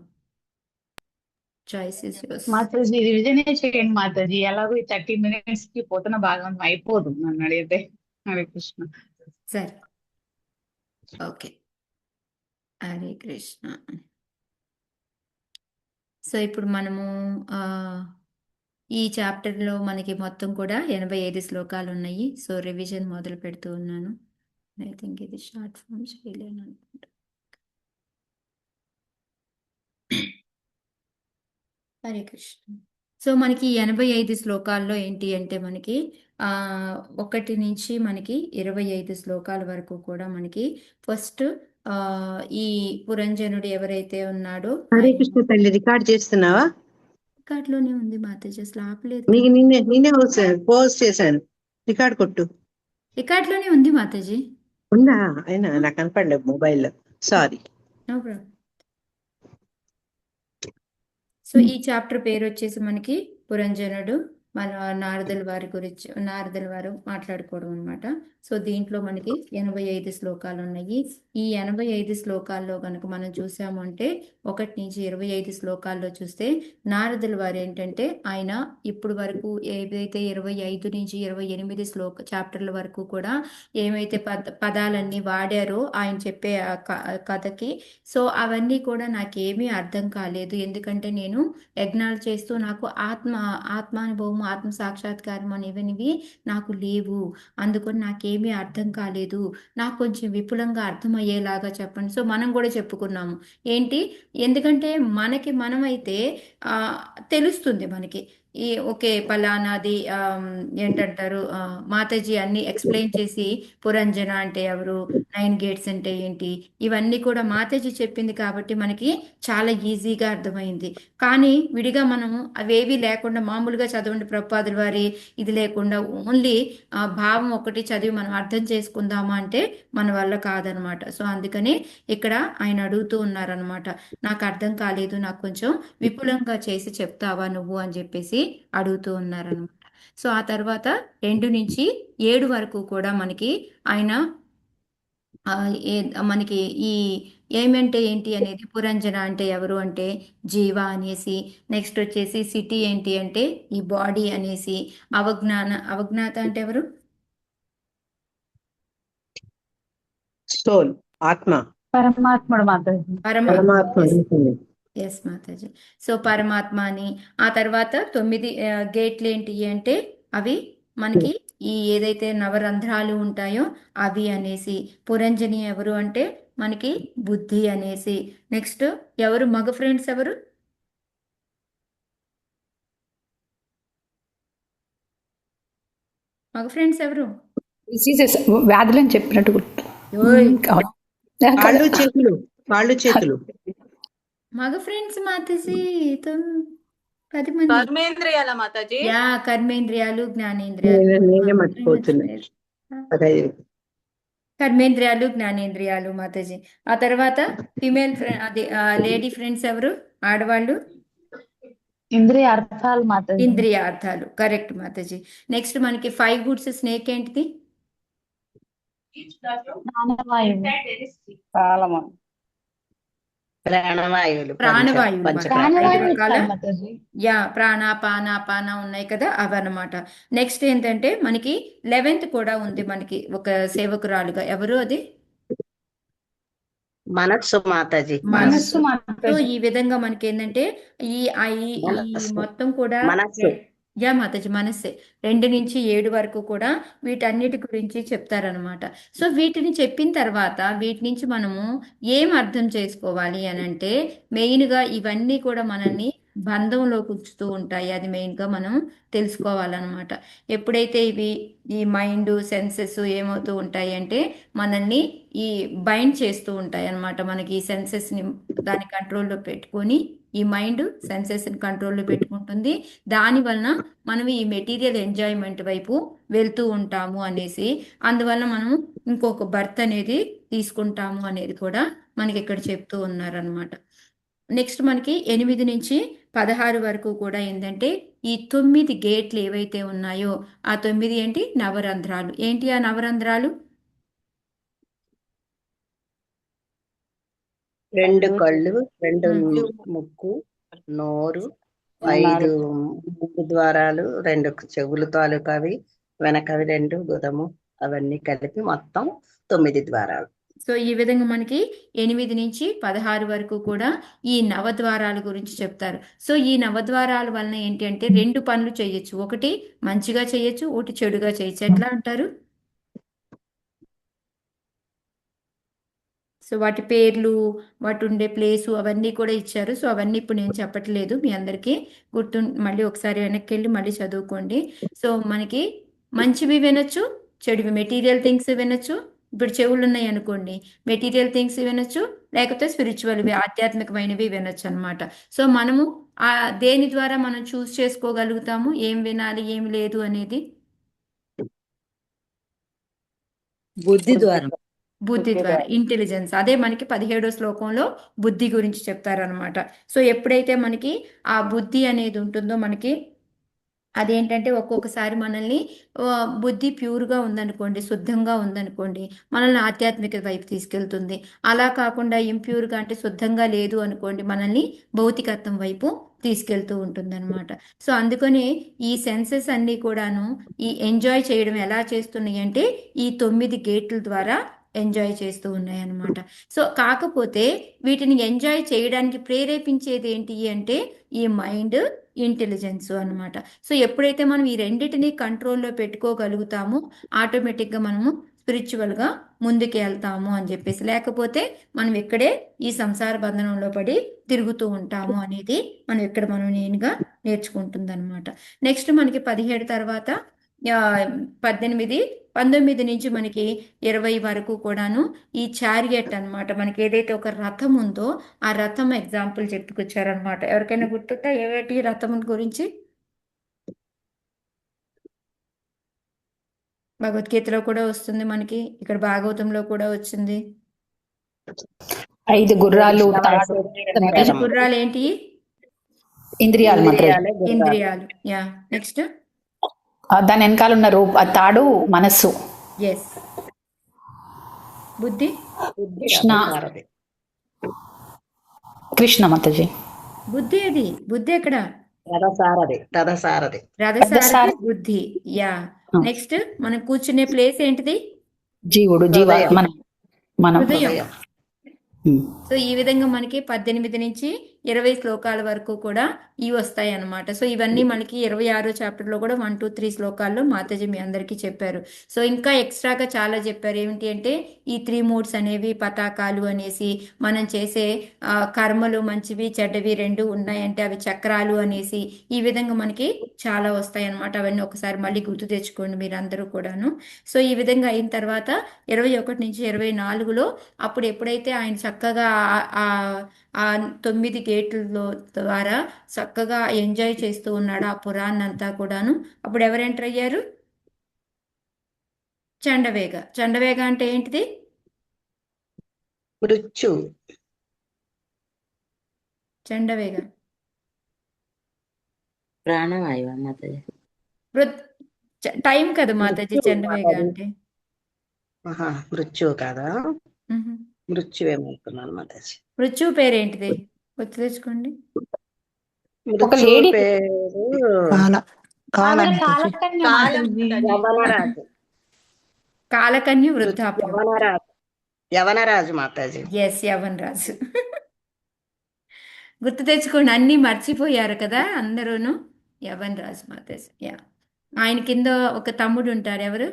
Choice is yours. మాతాజీ రివిజన్ చేయండి మాతాజీ, ఎలాగో ఈ 30 minutes కి పోతున్న భాగం అయిపోదు నన్ను అడిగితే. హరే కృష్ణ. సరే, ఓకే, హరే కృష్ణ. సో ఇప్పుడు మనము ఈ చాప్టర్లో మనకి మొత్తం కూడా 85 శ్లోకాలు ఉన్నాయి. సో రివిజన్ మొదలు పెడుతూ ఉన్నాను. ఐ థింక్ ఇది షార్ట్ ఫామ్ చేయలేను అనుకుంటా. హరే కృష్ణ. సో మనకి 85 శ్లోకాల్లో ఏంటి అంటే మనకి 1 నుంచి మనకి 25 శ్లోకాల వరకు కూడా మనకి ఫస్ట్ ఈ పురంజనుడు ఎవరైతే ఉన్నాడో హరే కృష్ణ తల్లి, రికార్డ్ చేస్తున్నావా? రికార్డులోనే ఉంది మాతాజీ, అసలు ఆపలేదు. నీకు నిన్నే పోస్ట్ చేశాను, రికార్డ్ కొట్టు. రికార్డులోనే ఉంది మాతాజీ. ఉందా? అయినా నాకు కనపడలేదు మొబైల్లో, సారీ. No problem. సో ఈ చాప్టర్ పేరు వచ్చేసి మనకి పురంజనుడు మన నారదుల వారి గురించి, నారదుల వారు మాట్లాడుకోవడం అనమాట. సో దీంట్లో మనకి 85 శ్లోకాలు ఉన్నాయి. ఈ 85 శ్లోకాల్లో కనుక మనం చూసాము అంటే 1 నుంచి 25 శ్లోకాల్లో చూస్తే నారదుల వారు ఏంటంటే ఆయన ఇప్పుడు వరకు ఏదైతే 25 నుంచి 28 చాప్టర్ల వరకు కూడా ఏమైతే పదాలన్నీ వాడారో ఆయన చెప్పే కథకి, సో అవన్నీ కూడా నాకేమీ అర్థం కాలేదు. ఎందుకంటే నేను యజ్ఞాలు చేస్తూ నాకు ఆత్మానుభవం, ఆత్మ సాక్షాత్కారం అనేవి నాకు లేవు. అందుకని నాకేమీ అర్థం కాలేదు. నాకు కొంచెం విపులంగా అర్థమయ్యేలాగా చెప్పండి. సో మనం కూడా చెప్పుకున్నాము ఏంటి, ఎందుకంటే మనమైతే తెలుస్తుంది మనకి ఈ ఓకే పలానాది ఏంటంటారు, మాతాజీ అన్ని ఎక్స్ప్లెయిన్ చేసి పురంజన అంటే ఎవరు, 9 gates అంటే ఏంటి, ఇవన్నీ కూడా మాతాజీ చెప్పింది కాబట్టి మనకి చాలా ఈజీగా అర్థమైంది. కానీ విడిగా మనము అవేవి లేకుండా మామూలుగా చదవండి ప్రభుపాదుల వారి ఇది లేకుండా ఓన్లీ భావం ఒకటి చదివి మనం అర్థం చేసుకుందామా అంటే మన వల్ల కాదనమాట. సో అందుకని ఇక్కడ ఆయన అడుగుతూ ఉన్నారనమాట, నాకు అర్థం కాలేదు, నాకు కొంచెం విపులంగా చేసి చెప్తావా నువ్వు అని చెప్పేసి అడుగుతూ ఉన్నారనమాట. సో ఆ తర్వాత 2 నుంచి 7 వరకు కూడా మనకి ఆయన మనకి ఈ ఏమంటే ఏంటి అనేది, పురంజన అంటే ఎవరు అంటే జీవ అనేసి, నెక్స్ట్ వచ్చేసి సిటీ ఏంటి అంటే ఈ బాడీ అనేసి, అవజ్ఞాత అంటే ఎవరు, సోల్, ఆత్మ, పరమాత్ముడు మాతాజీ. పరమాత్మ. ఎస్ మాతాజీ. సో పరమాత్మ అని. ఆ తర్వాత 9 గేట్లు ఏంటి అంటే అవి మనకి ఈ ఏదైతే నవరంధ్రాలు ఉంటాయో అవి అనేసి, పురంజని ఎవరు అంటే మనకి బుద్ధి అనేసి, నెక్స్ట్ ఎవరు మగ ఫ్రెండ్స్ ఎవరు, మగ ఫ్రెండ్స్ ఎవరు, వ్యాధులని చెప్పినట్టు కాళ్ళు చేతులు మగ ఫ్రెండ్స్ మాతాజీ 10 మంది. కర్మేంద్రియాల మాతాజీ. యా, కర్మేంద్రియాలు, జ్ఞానేంద్రియాలు, కర్మేంద్రియాలు, జ్ఞానేంద్రియాలు మాతాజీ. ఆ తర్వాత ఫిమేల్ ఫ్రెండ్, అది లేడీ ఫ్రెండ్స్ ఎవరు, ఆడవాళ్ళు, ఇంద్రియ అర్థాలు మాతాజీ. ఇంద్రియ అర్థాలు, కరెక్ట్ మాతాజీ. నెక్స్ట్ మనకి 5 గుడ్స్ స్నేక్ ఏంటిది, ప్రాణవాయువులు. యా, ప్రాణ, పాన, అపాన ఉన్నాయి కదా, అవన్నమాట. నెక్స్ట్ ఏంటంటే మనకి 11th కూడా ఉంది మనకి ఒక సేవకురాలుగా, ఎవరు అది, మనస్సు మాతాజీ. సో ఈ విధంగా మనకి ఏంటంటే ఈ మొత్తం కూడా యా మాతాజీ మనస్సే 2 నుంచి 7 వరకు కూడా వీటన్నిటి గురించి చెప్తారనమాట. సో వీటిని చెప్పిన తర్వాత వీటి నుంచి మనము ఏం అర్థం చేసుకోవాలి అని అంటే, మెయిన్గా ఇవన్నీ కూడా మనల్ని బంధంలో కూర్చుతూ ఉంటాయి. అది మెయిన్గా మనం తెలుసుకోవాలన్నమాట. ఎప్పుడైతే ఈ మైండ్, సెన్సెస్ ఏమవుతూ ఉంటాయి అంటే మనల్ని ఈ బైండ్ చేస్తూ ఉంటాయి అన్నమాట. మనకి ఈ సెన్సెస్ని దాని కంట్రోల్లో పెట్టుకొని ఈ మైండ్ సెన్సెస్ని కంట్రోల్లో పెట్టుకుంటుంది. దానివలన మనం ఈ మెటీరియల్ ఎంజాయ్మెంట్ వైపు వెళ్తూ ఉంటాము అనేసి, అందువల్ల మనం ఇంకొక బర్త్ అనేది తీసుకుంటాము అనేది కూడా మనకి ఇక్కడ చెప్తూ ఉన్నారనమాట. నెక్స్ట్ మనకి 8 నుంచి 16 వరకు కూడా ఏంటంటే ఈ 9 గేట్లు ఏవైతే ఉన్నాయో ఆ 9 ఏంటి నవరంధ్రాలు. ఏంటి ఆ నవరంధ్రాలు? 2 కళ్ళు, 2 ముక్కు, నోరు, 5 ముక్కు ద్వారాలు, 2 చెవులు తాలూకావి, వెనకవి 2 గుదము, అవన్నీ కలిపి మొత్తం 9 ద్వారాలు. సో ఈ విధంగా మనకి 8 నుంచి 16 వరకు కూడా ఈ నవద్వారాల గురించి చెప్తారు. సో ఈ నవద్వారాల వలన ఏంటి అంటే 2 పనులు చేయొచ్చు. ఒకటి మంచిగా చేయొచ్చు, ఒకటి చెడుగా చేయొచ్చు. ఎట్లా అంటారు? సో వాటి పేర్లు, వాటి ఉండే ప్లేసు అవన్నీ కూడా ఇచ్చారు. సో అవన్నీ ఇప్పుడు నేను చెప్పట్లేదు, మీ అందరికీ మళ్ళీ ఒకసారి వెనక్కి వెళ్ళి మళ్ళీ చదువుకోండి. సో మనకి మంచివి వినొచ్చు, చెడువి మెటీరియల్ థింగ్స్ వినొచ్చు. ఇప్పుడు చెవులు ఉన్నాయి అనుకోండి, మెటీరియల్ థింగ్స్ వినొచ్చు, లేకపోతే స్పిరిచువల్వి ఆధ్యాత్మికమైనవి వినొచ్చు అనమాట. సో మనము దేని ద్వారా మనం చూస్ చేసుకోగలుగుతాము ఏం వినాలి ఏం లేదు అనేది? బుద్ధి ద్వారా. బుద్ధి ద్వారా, ఇంటెలిజెన్స్. అదే మనకి 17వ శ్లోకంలో బుద్ధి గురించి చెప్తారనమాట. సో ఎప్పుడైతే మనకి ఆ బుద్ధి అనేది ఉంటుందో మనకి అదేంటంటే ఒక్కొక్కసారి మనల్ని బుద్ధి ప్యూర్గా ఉందనుకోండి, శుద్ధంగా ఉందనుకోండి, మనల్ని ఆధ్యాత్మిక వైపు తీసుకెళ్తుంది. అలా కాకుండా ఇంప్యూర్గా అంటే శుద్ధంగా లేదు అనుకోండి, మనల్ని భౌతికత్వం వైపు తీసుకెళ్తూ ఉంటుంది అనమాట. సో అందుకనే ఈ సెన్సెస్ అన్నీ కూడాను ఈ ఎంజాయ్ చేయడం ఎలా చేస్తున్నాయి అంటే ఈ 9 గేట్ల ద్వారా ఎంజాయ్ చేస్తూ ఉన్నాయి అన్నమాట. సో కాకపోతే వీటిని ఎంజాయ్ చేయడానికి ప్రేరేపించేది ఏంటి అంటే ఈ మైండ్, ఇంటెలిజెన్స్ అన్నమాట. సో ఎప్పుడైతే మనం ఈ రెండింటిని కంట్రోల్లో పెట్టుకోగలుగుతామో ఆటోమేటిక్గా మనము స్పిరిచువల్గా ముందుకు వెళ్తాము అని చెప్పేసి, లేకపోతే మనం ఇక్కడే ఈ సంసార బంధనంలో పడి తిరుగుతూ ఉంటాము అనేది మనం నేనుగా నేర్చుకుంటుంది అనమాట. నెక్స్ట్ మనకి 17 తర్వాత 18, 19 నుంచి మనకి 20 వరకు కూడాను ఈ చారియట్ అన్నమాట. మనకి ఏదైతే ఒక రథం ఉందో ఆ రథం ఎగ్జాంపుల్ చెప్పుకొచ్చారనమాట. ఎవరికైనా గుర్తుందా ఏమిటి రథం గురించి? భగవద్గీతలో కూడా వస్తుంది మనకి, ఇక్కడ భాగవతంలో కూడా వచ్చింది. 5 గుర్రాలు, తాడు, 5 గుర్రాలు ఏంటి? ఇంద్రియాలు మాత్రం. ఇంద్రియాలు. యా, నెక్స్ట్ దాని వెనకాల ఉన్న తాడు మనస్సు. ఎస్. బుద్ధి కృష్ణ మాతాజీ. బుద్ధి అది, బుద్ధి ఎక్కడ? రథసారథి బుద్ధి. యా. నెక్స్ట్ మనం కూర్చునే ప్లేస్ ఏంటిది? జీవుడు, జీవాత్మ, మనం. హృదయం. సో ఈ విధంగా మనకి 18 నుంచి 20 శ్లోకాల వరకు కూడా ఇవి వస్తాయి అన్నమాట. సో ఇవన్నీ మనకి 26వ చాప్టర్లో కూడా 1, 2, 3 శ్లోకాల్లో మాతాజీ మీ అందరికీ చెప్పారు. సో ఇంకా ఎక్స్ట్రాగా చాలా చెప్పారు. ఏమిటి అంటే ఈ 3 మోడ్స్ అనేవి పతాకాలు అనేసి, మనం చేసే కర్మలు మంచివి చెడ్డవి 2 ఉన్నాయంటే అవి చక్రాలు అనేసి, ఈ విధంగా మనకి చాలా వస్తాయి అన్నమాట. అవన్నీ ఒకసారి మళ్ళీ గుర్తు తెచ్చుకోండి మీరు అందరూ కూడాను. సో ఈ విధంగా అయిన తర్వాత 21 నుంచి 24లో అప్పుడు ఎప్పుడైతే ఆయన చక్కగా ఆ 9 గేట్ల ద్వారా చక్కగా ఎంజాయ్ చేస్తూ ఉన్నాడు ఆ పురాన్నంతా కూడాను, అప్పుడు ఎవరు ఎంటర్ అయ్యారు? చండవేగ. చండవేగ అంటే ఏంటిది? మృత్యు. చండవేగ ప్రాణవాయువు మాతాజీ. టైం కదా మాతాజీ చండవేగ అంటే? మృత్యు కాదా? మృత్యు ఏమనుకున్నాను మాతాజీ. మృత్యు పేరేంటిది గుర్తు తెచ్చుకోండి. మృత్యు పేరు కాలకన్య వృద్ధాప్యం. యవనరాజు మాతాజీ. ఎస్, యవనరాజు. గుర్తు తెచ్చుకోండి, అన్నీ మర్చిపోయారు కదా అందరూను. యవనరాజు మాతాజీ. యా. ఆయన కింద ఒక తమ్ముడు ఉంటారు, ఎవరు?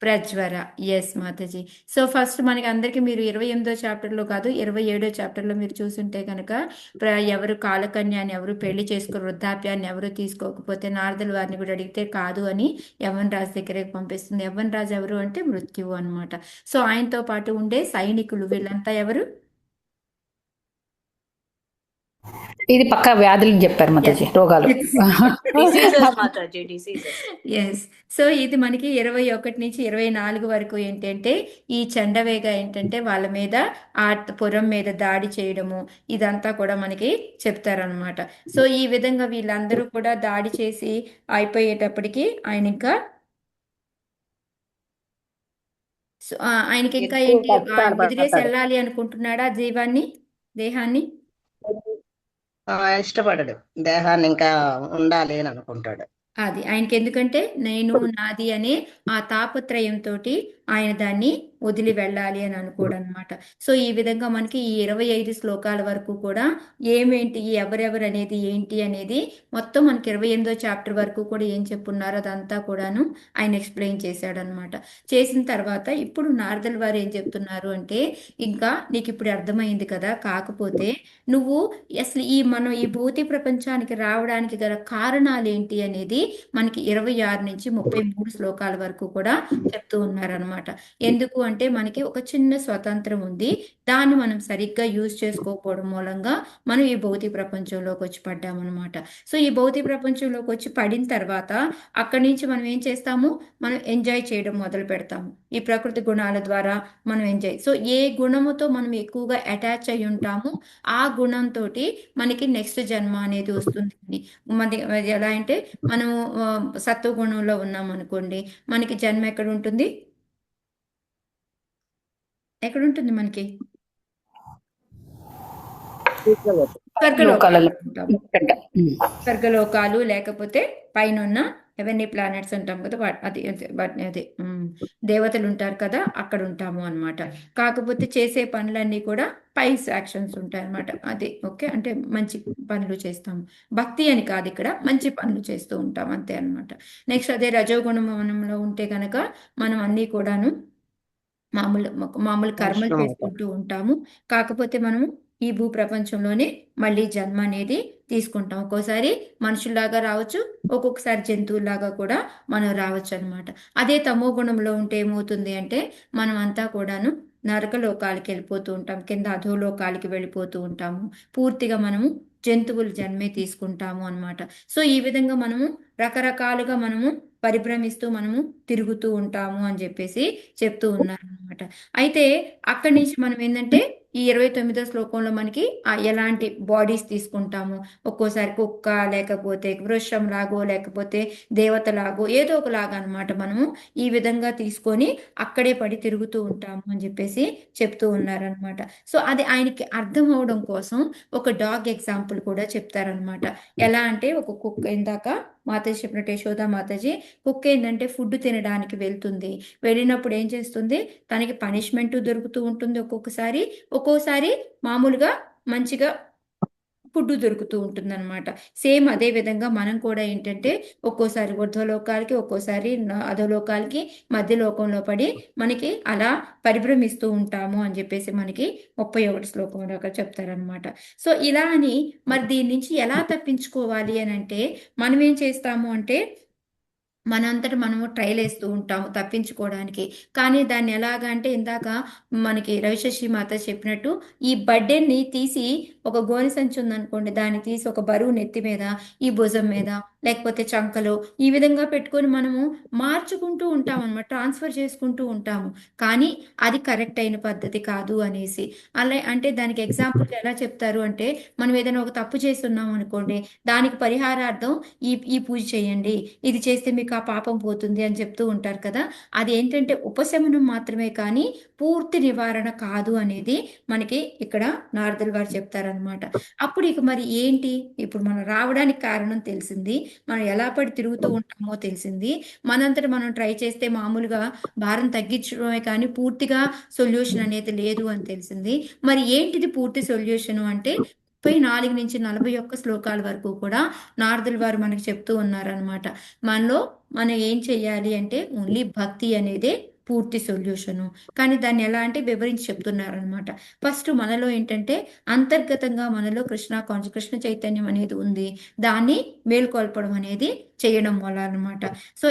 ప్రజ్వర. ఎస్ మాతాజీ. సో ఫస్ట్ మనకి అందరికి మీరు 28వ చాప్టర్లో కాదు 27వ చాప్టర్లో మీరు చూసుంటే కనుక ఎవరు కాలకన్య అని ఎవరు పెళ్లి చేసుకోరు, వృద్ధాప్యాన్ని ఎవరు తీసుకోకపోతే నారదుల వారిని కూడా అడిగితే కాదు అని యవన్ రాజు దగ్గరికి పంపిస్తుంది. యవన్ రాజు ఎవరు అంటే మృత్యువు అనమాట. సో ఆయనతో పాటు ఉండే సైనికులు వీళ్ళంతా ఎవరు? ఇది పక్కా వ్యాధులు చెప్పారు మాతాజీ, రోగాలు. Diseases Mataji, diseases. Yes. So ఇది మనకి 21 నుంచి 24 వరకు ఏంటంటే ఈ చండవేగ ఏంటంటే వాళ్ళ మీద ఆ పురం మీద దాడి చేయడము ఇదంతా కూడా మనకి చెప్తారనమాట. సో ఈ విధంగా వీళ్ళందరూ కూడా దాడి చేసి అయిపోయేటప్పటికి ఆయన ఇంకా ఆయనకి ఇంకా ఏంటి వదిలేసి వెళ్ళాలి అనుకుంటున్నాడా జీవాన్ని, దేహాన్ని? ఇష్టపడడు, దేహాన్ని ఇంకా ఉండాలి అని అనుకుంటాడు. అది ఆయనకి ఎందుకంటే నేను నాది అనే ఆ తాపత్రయంతో ఆయన దాన్ని వదిలి వెళ్ళాలి అని అనుకోడు అనమాట. సో ఈ విధంగా మనకి ఈ 25 శ్లోకాల వరకు కూడా ఏమేంటి ఎవరెవరు అనేది ఏంటి అనేది మొత్తం మనకి 28వ చాప్టర్ వరకు కూడా ఏం చెప్పున్నారో అదంతా కూడాను ఆయన ఎక్స్ప్లెయిన్ చేశాడనమాట. చేసిన తర్వాత ఇప్పుడు నారదుల వారు ఏం చెప్తున్నారు అంటే, ఇంకా నీకు ఇప్పుడు అర్థమైంది కదా, కాకపోతే నువ్వు అసలు మనం ఈ భౌతిక ప్రపంచానికి రావడానికి గల కారణాలు ఏంటి అనేది మనకి 26 నుంచి 33 శ్లోకాల వరకు కూడా చెప్తూ ఉన్నారనమాట. ఎందుకు అంటే మనకి ఒక చిన్న స్వతంత్రం ఉంది, దాన్ని మనం సరిగ్గా యూజ్ చేసుకోకపోవడం మూలంగా మనం ఈ భౌతిక ప్రపంచంలోకి వచ్చి పడ్డామన్నమాట. సో ఈ భౌతిక ప్రపంచంలోకి వచ్చి పడిన తర్వాత అక్కడి నుంచి మనం ఏం చేస్తాము, మనం ఎంజాయ్ చేయడం మొదలు పెడతాము ఈ ప్రకృతి గుణాల ద్వారా మనం ఎంజాయ్. సో ఏ గుణముతో మనం ఎక్కువగా అటాచ్ అయి ఉంటామో ఆ గుణంతో మనకి నెక్స్ట్ జన్మ అనేది వస్తుంది. మనకి ఎలా అంటే మనము సత్వగుణంలో ఉన్నాం అనుకోండి, మనకి జన్మ ఎక్కడ ఉంటుంది, ఎక్కడ ఉంటుంది మనకి? స్వర్గలోకాలు లేకపోతే పైన ఉన్న హెవెన్లీ ప్లానెట్స్ ఉంటాం కదా, అదే దేవతలు ఉంటారు కదా, అక్కడ ఉంటాము అనమాట. కాకపోతే చేసే పనులన్నీ కూడా పైస్ యాక్షన్స్ ఉంటాయి అనమాట. అదే ఓకే, అంటే మంచి పనులు చేస్తాము, భక్తి అని కాదు, ఇక్కడ మంచి పనులు చేస్తూ ఉంటాం అంతే అనమాట. నెక్స్ట్ అదే రజోగుణంలో ఉంటే కనుక మనం అన్నీ కూడాను మామూలు కర్మలు చేసుకుంటూ ఉంటాము. కాకపోతే మనము ఈ భూ ప్రపంచంలోనే మళ్ళీ జన్మ అనేది తీసుకుంటాం. ఒక్కోసారి మనుషుల్లాగా రావచ్చు, ఒక్కొక్కసారి జంతువులాగా కూడా మనం రావచ్చు అనమాట. అదే తమో గుణంలో ఉంటే ఏమవుతుంది అంటే మనం అంతా కూడాను నరకలోకాలకి వెళ్ళిపోతూ ఉంటాం, కింద అధోలోకాలకి వెళ్ళిపోతూ ఉంటాము, పూర్తిగా మనము జంతువుల జన్మే తీసుకుంటాము అనమాట. సో ఈ విధంగా మనము రకరకాలుగా మనము పరిభ్రమిస్తూ మనము తిరుగుతూ ఉంటాము అని చెప్పేసి చెప్తూ ఉన్నారు అనమాట. అయితే అక్కడి నుంచి మనం ఏంటంటే ఈ 29వ శ్లోకంలో మనకి ఎలాంటి బాడీస్ తీసుకుంటాము, ఒక్కోసారి కుక్క లేకపోతే వృషం లాగో లేకపోతే దేవతలాగో ఏదో ఒకలాగా అనమాట మనము ఈ విధంగా తీసుకొని అక్కడే పడి తిరుగుతూ ఉంటాము అని చెప్పేసి చెప్తూ ఉన్నారనమాట. సో అది ఆయనకి అర్థం అవడం కోసం ఒక డాగ్ ఎగ్జాంపుల్ కూడా చెప్తారనమాట. ఎలా అంటే ఒక కుక్క, ఇందాక మాతాజీ చెప్పినట్టు యశోదా మాతాజీ, కుక్క ఏంటంటే ఫుడ్ తినడానికి వెళ్తుంది, వెళ్ళినప్పుడు ఏం చేస్తుంది, తనకి పనిష్మెంట్ దొరుకుతూ ఉంటుంది, ఒక్కోసారి మామూలుగా మంచిగా ఫుడ్ దొరుకుతూ ఉంటుంది అనమాట. సేమ్ అదే విధంగా మనం కూడా ఏంటంటే ఒక్కోసారి ఊర్ధ్వలోకాలకి, ఒక్కోసారి అధోలోకాలకి మధ్య లోకంలో పడి మనకి అలా పరిభ్రమిస్తూ ఉంటాము అని చెప్పేసి మనకి 31 శ్లోకంలో చెప్తారనమాట. సో ఇలా అని మరి దీని నుంచి ఎలా తప్పించుకోవాలి అని అంటే మనం ఏం చేస్తాము అంటే మనంతట మనము ట్రైల్ వేస్తూ ఉంటాము తప్పించుకోవడానికి. కానీ దాన్ని ఎలాగా అంటే ఇందాక మనకి రవిశశి మాత చెప్పినట్టు ఈ బర్డెన్ని తీసి ఒక గోనె సంచి ఉందనుకోండి, దాన్ని తీసి ఒక బరువు నెత్తి మీద, ఈ భుజం మీద లేకపోతే చంకలో ఈ విధంగా పెట్టుకొని మనము మార్చుకుంటూ ఉంటాం అనమాట, ట్రాన్స్ఫర్ చేసుకుంటూ ఉంటాము. కానీ అది కరెక్ట్ అయిన పద్ధతి కాదు అనేసి అలా అంటే దానికి ఎగ్జాంపుల్ ఎలా చెప్తారు అంటే, మనం ఏదైనా ఒక తప్పు చేస్తున్నాం అనుకోండి, దానికి పరిహారార్థం ఈ పూజ చేయండి, ఇది చేస్తే మీకు ఆ పాపం పోతుంది అని చెప్తూ ఉంటారు కదా. అది ఏంటంటే ఉపశమనం మాత్రమే కానీ పూర్తి నివారణ కాదు అనేది మనకి ఇక్కడ నారదుల వారు చెప్తారనమాట. అప్పుడు ఇక మరి ఏంటి, ఇప్పుడు మనం రావడానికి కారణం తెలిసింది, మనం ఎలా పడి తిరుగుతూ ఉంటామో తెలిసింది, మనంతట మనం ట్రై చేస్తే మామూలుగా భారం తగ్గించడమే కానీ పూర్తిగా సొల్యూషన్ అనేది లేదు అని తెలిసింది. మరి ఏంటిది పూర్తి సొల్యూషన్ అంటే 34 నుంచి 41 శ్లోకాల వరకు కూడా నారదుల వారు మనకి చెప్తూ ఉన్నారనమాట. మనం ఏం చెయ్యాలి అంటే ఓన్లీ భక్తి అనేది పూర్తి సొల్యూషను. కానీ దాన్ని ఎలా అంటే వివరించి చెప్తున్నారనమాట. ఫస్ట్ మనలో ఏంటంటే అంతర్గతంగా మనలో కృష్ణ చైతన్యం అనేది ఉంది. దాన్ని మేల్కొల్పడం అనేది చేయడం వల్ల అనమాట. సో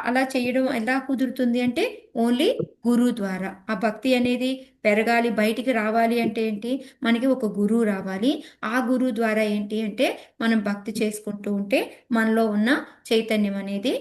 అలా చేయడం ఎలా కుదురుతుంది అంటే ఓన్లీ గురువు ద్వారా. ఆ భక్తి అనేది పెరగాలి, బయటికి రావాలి అంటే ఏంటి, మనకి ఒక గురువు రావాలి. ఆ గురువు ద్వారా ఏంటి అంటే మనం భక్తి చేసుకుంటూ ఉంటే మనలో ఉన్న చైతన్యం అనేది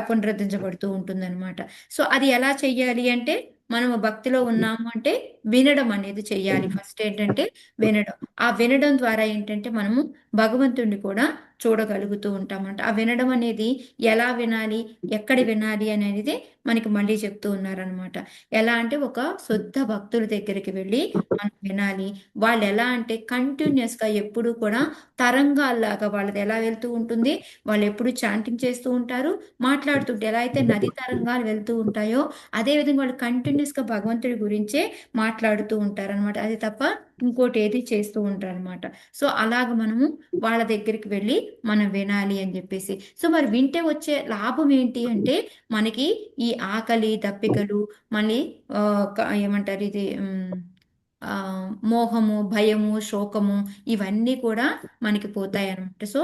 పునరుద్ధరించబడుతూ ఉంటుందన్నమాట. సో అది ఎలా చెయ్యాలి అంటే మనము భక్తిలో ఉన్నాము అంటే వినడం అనేది చెయ్యాలి. ఫస్ట్ ఏంటంటే వినడం. ఆ వినడం ద్వారా ఏంటంటే మనము భగవంతుడిని కూడా చూడగలుగుతూ ఉంటామంట. ఆ వినడం అనేది ఎలా వినాలి, ఎక్కడ వినాలి అనేది మనకి మళ్ళీ చెప్తూ ఉన్నారనమాట. ఎలా అంటే ఒక శుద్ధ భక్తుల దగ్గరికి వెళ్ళి మనం వినాలి. వాళ్ళు ఎలా అంటే కంటిన్యూస్గా ఎప్పుడు కూడా తరంగాల్లాగా వాళ్ళది ఎలా వెళ్తూ ఉంటుంది, వాళ్ళు ఎప్పుడు చాంటింగ్ చేస్తూ ఉంటారు, మాట్లాడుతుంటే ఎలా అయితే నది తరంగాలు వెళ్తూ ఉంటాయో అదేవిధంగా వాళ్ళు కంటిన్యూస్గా భగవంతుడి గురించే మాట్లాడుతూ ఉంటారనమాట. అది తప్ప ఇంకోటి ఏది చేస్తూ ఉంటారనమాట. సో అలాగ మనము వాళ్ళ దగ్గరికి వెళ్ళి మనం వినాలి అని చెప్పేసి. సో మరి వింటే వచ్చే లాభం ఏంటి అంటే మనకి ఈ ఆకలి దప్పికలు మళ్ళీ ఏమంటారు ఇది మోహము, భయము, శోకము ఇవన్నీ కూడా మనకి పోతాయి అనమాట. సో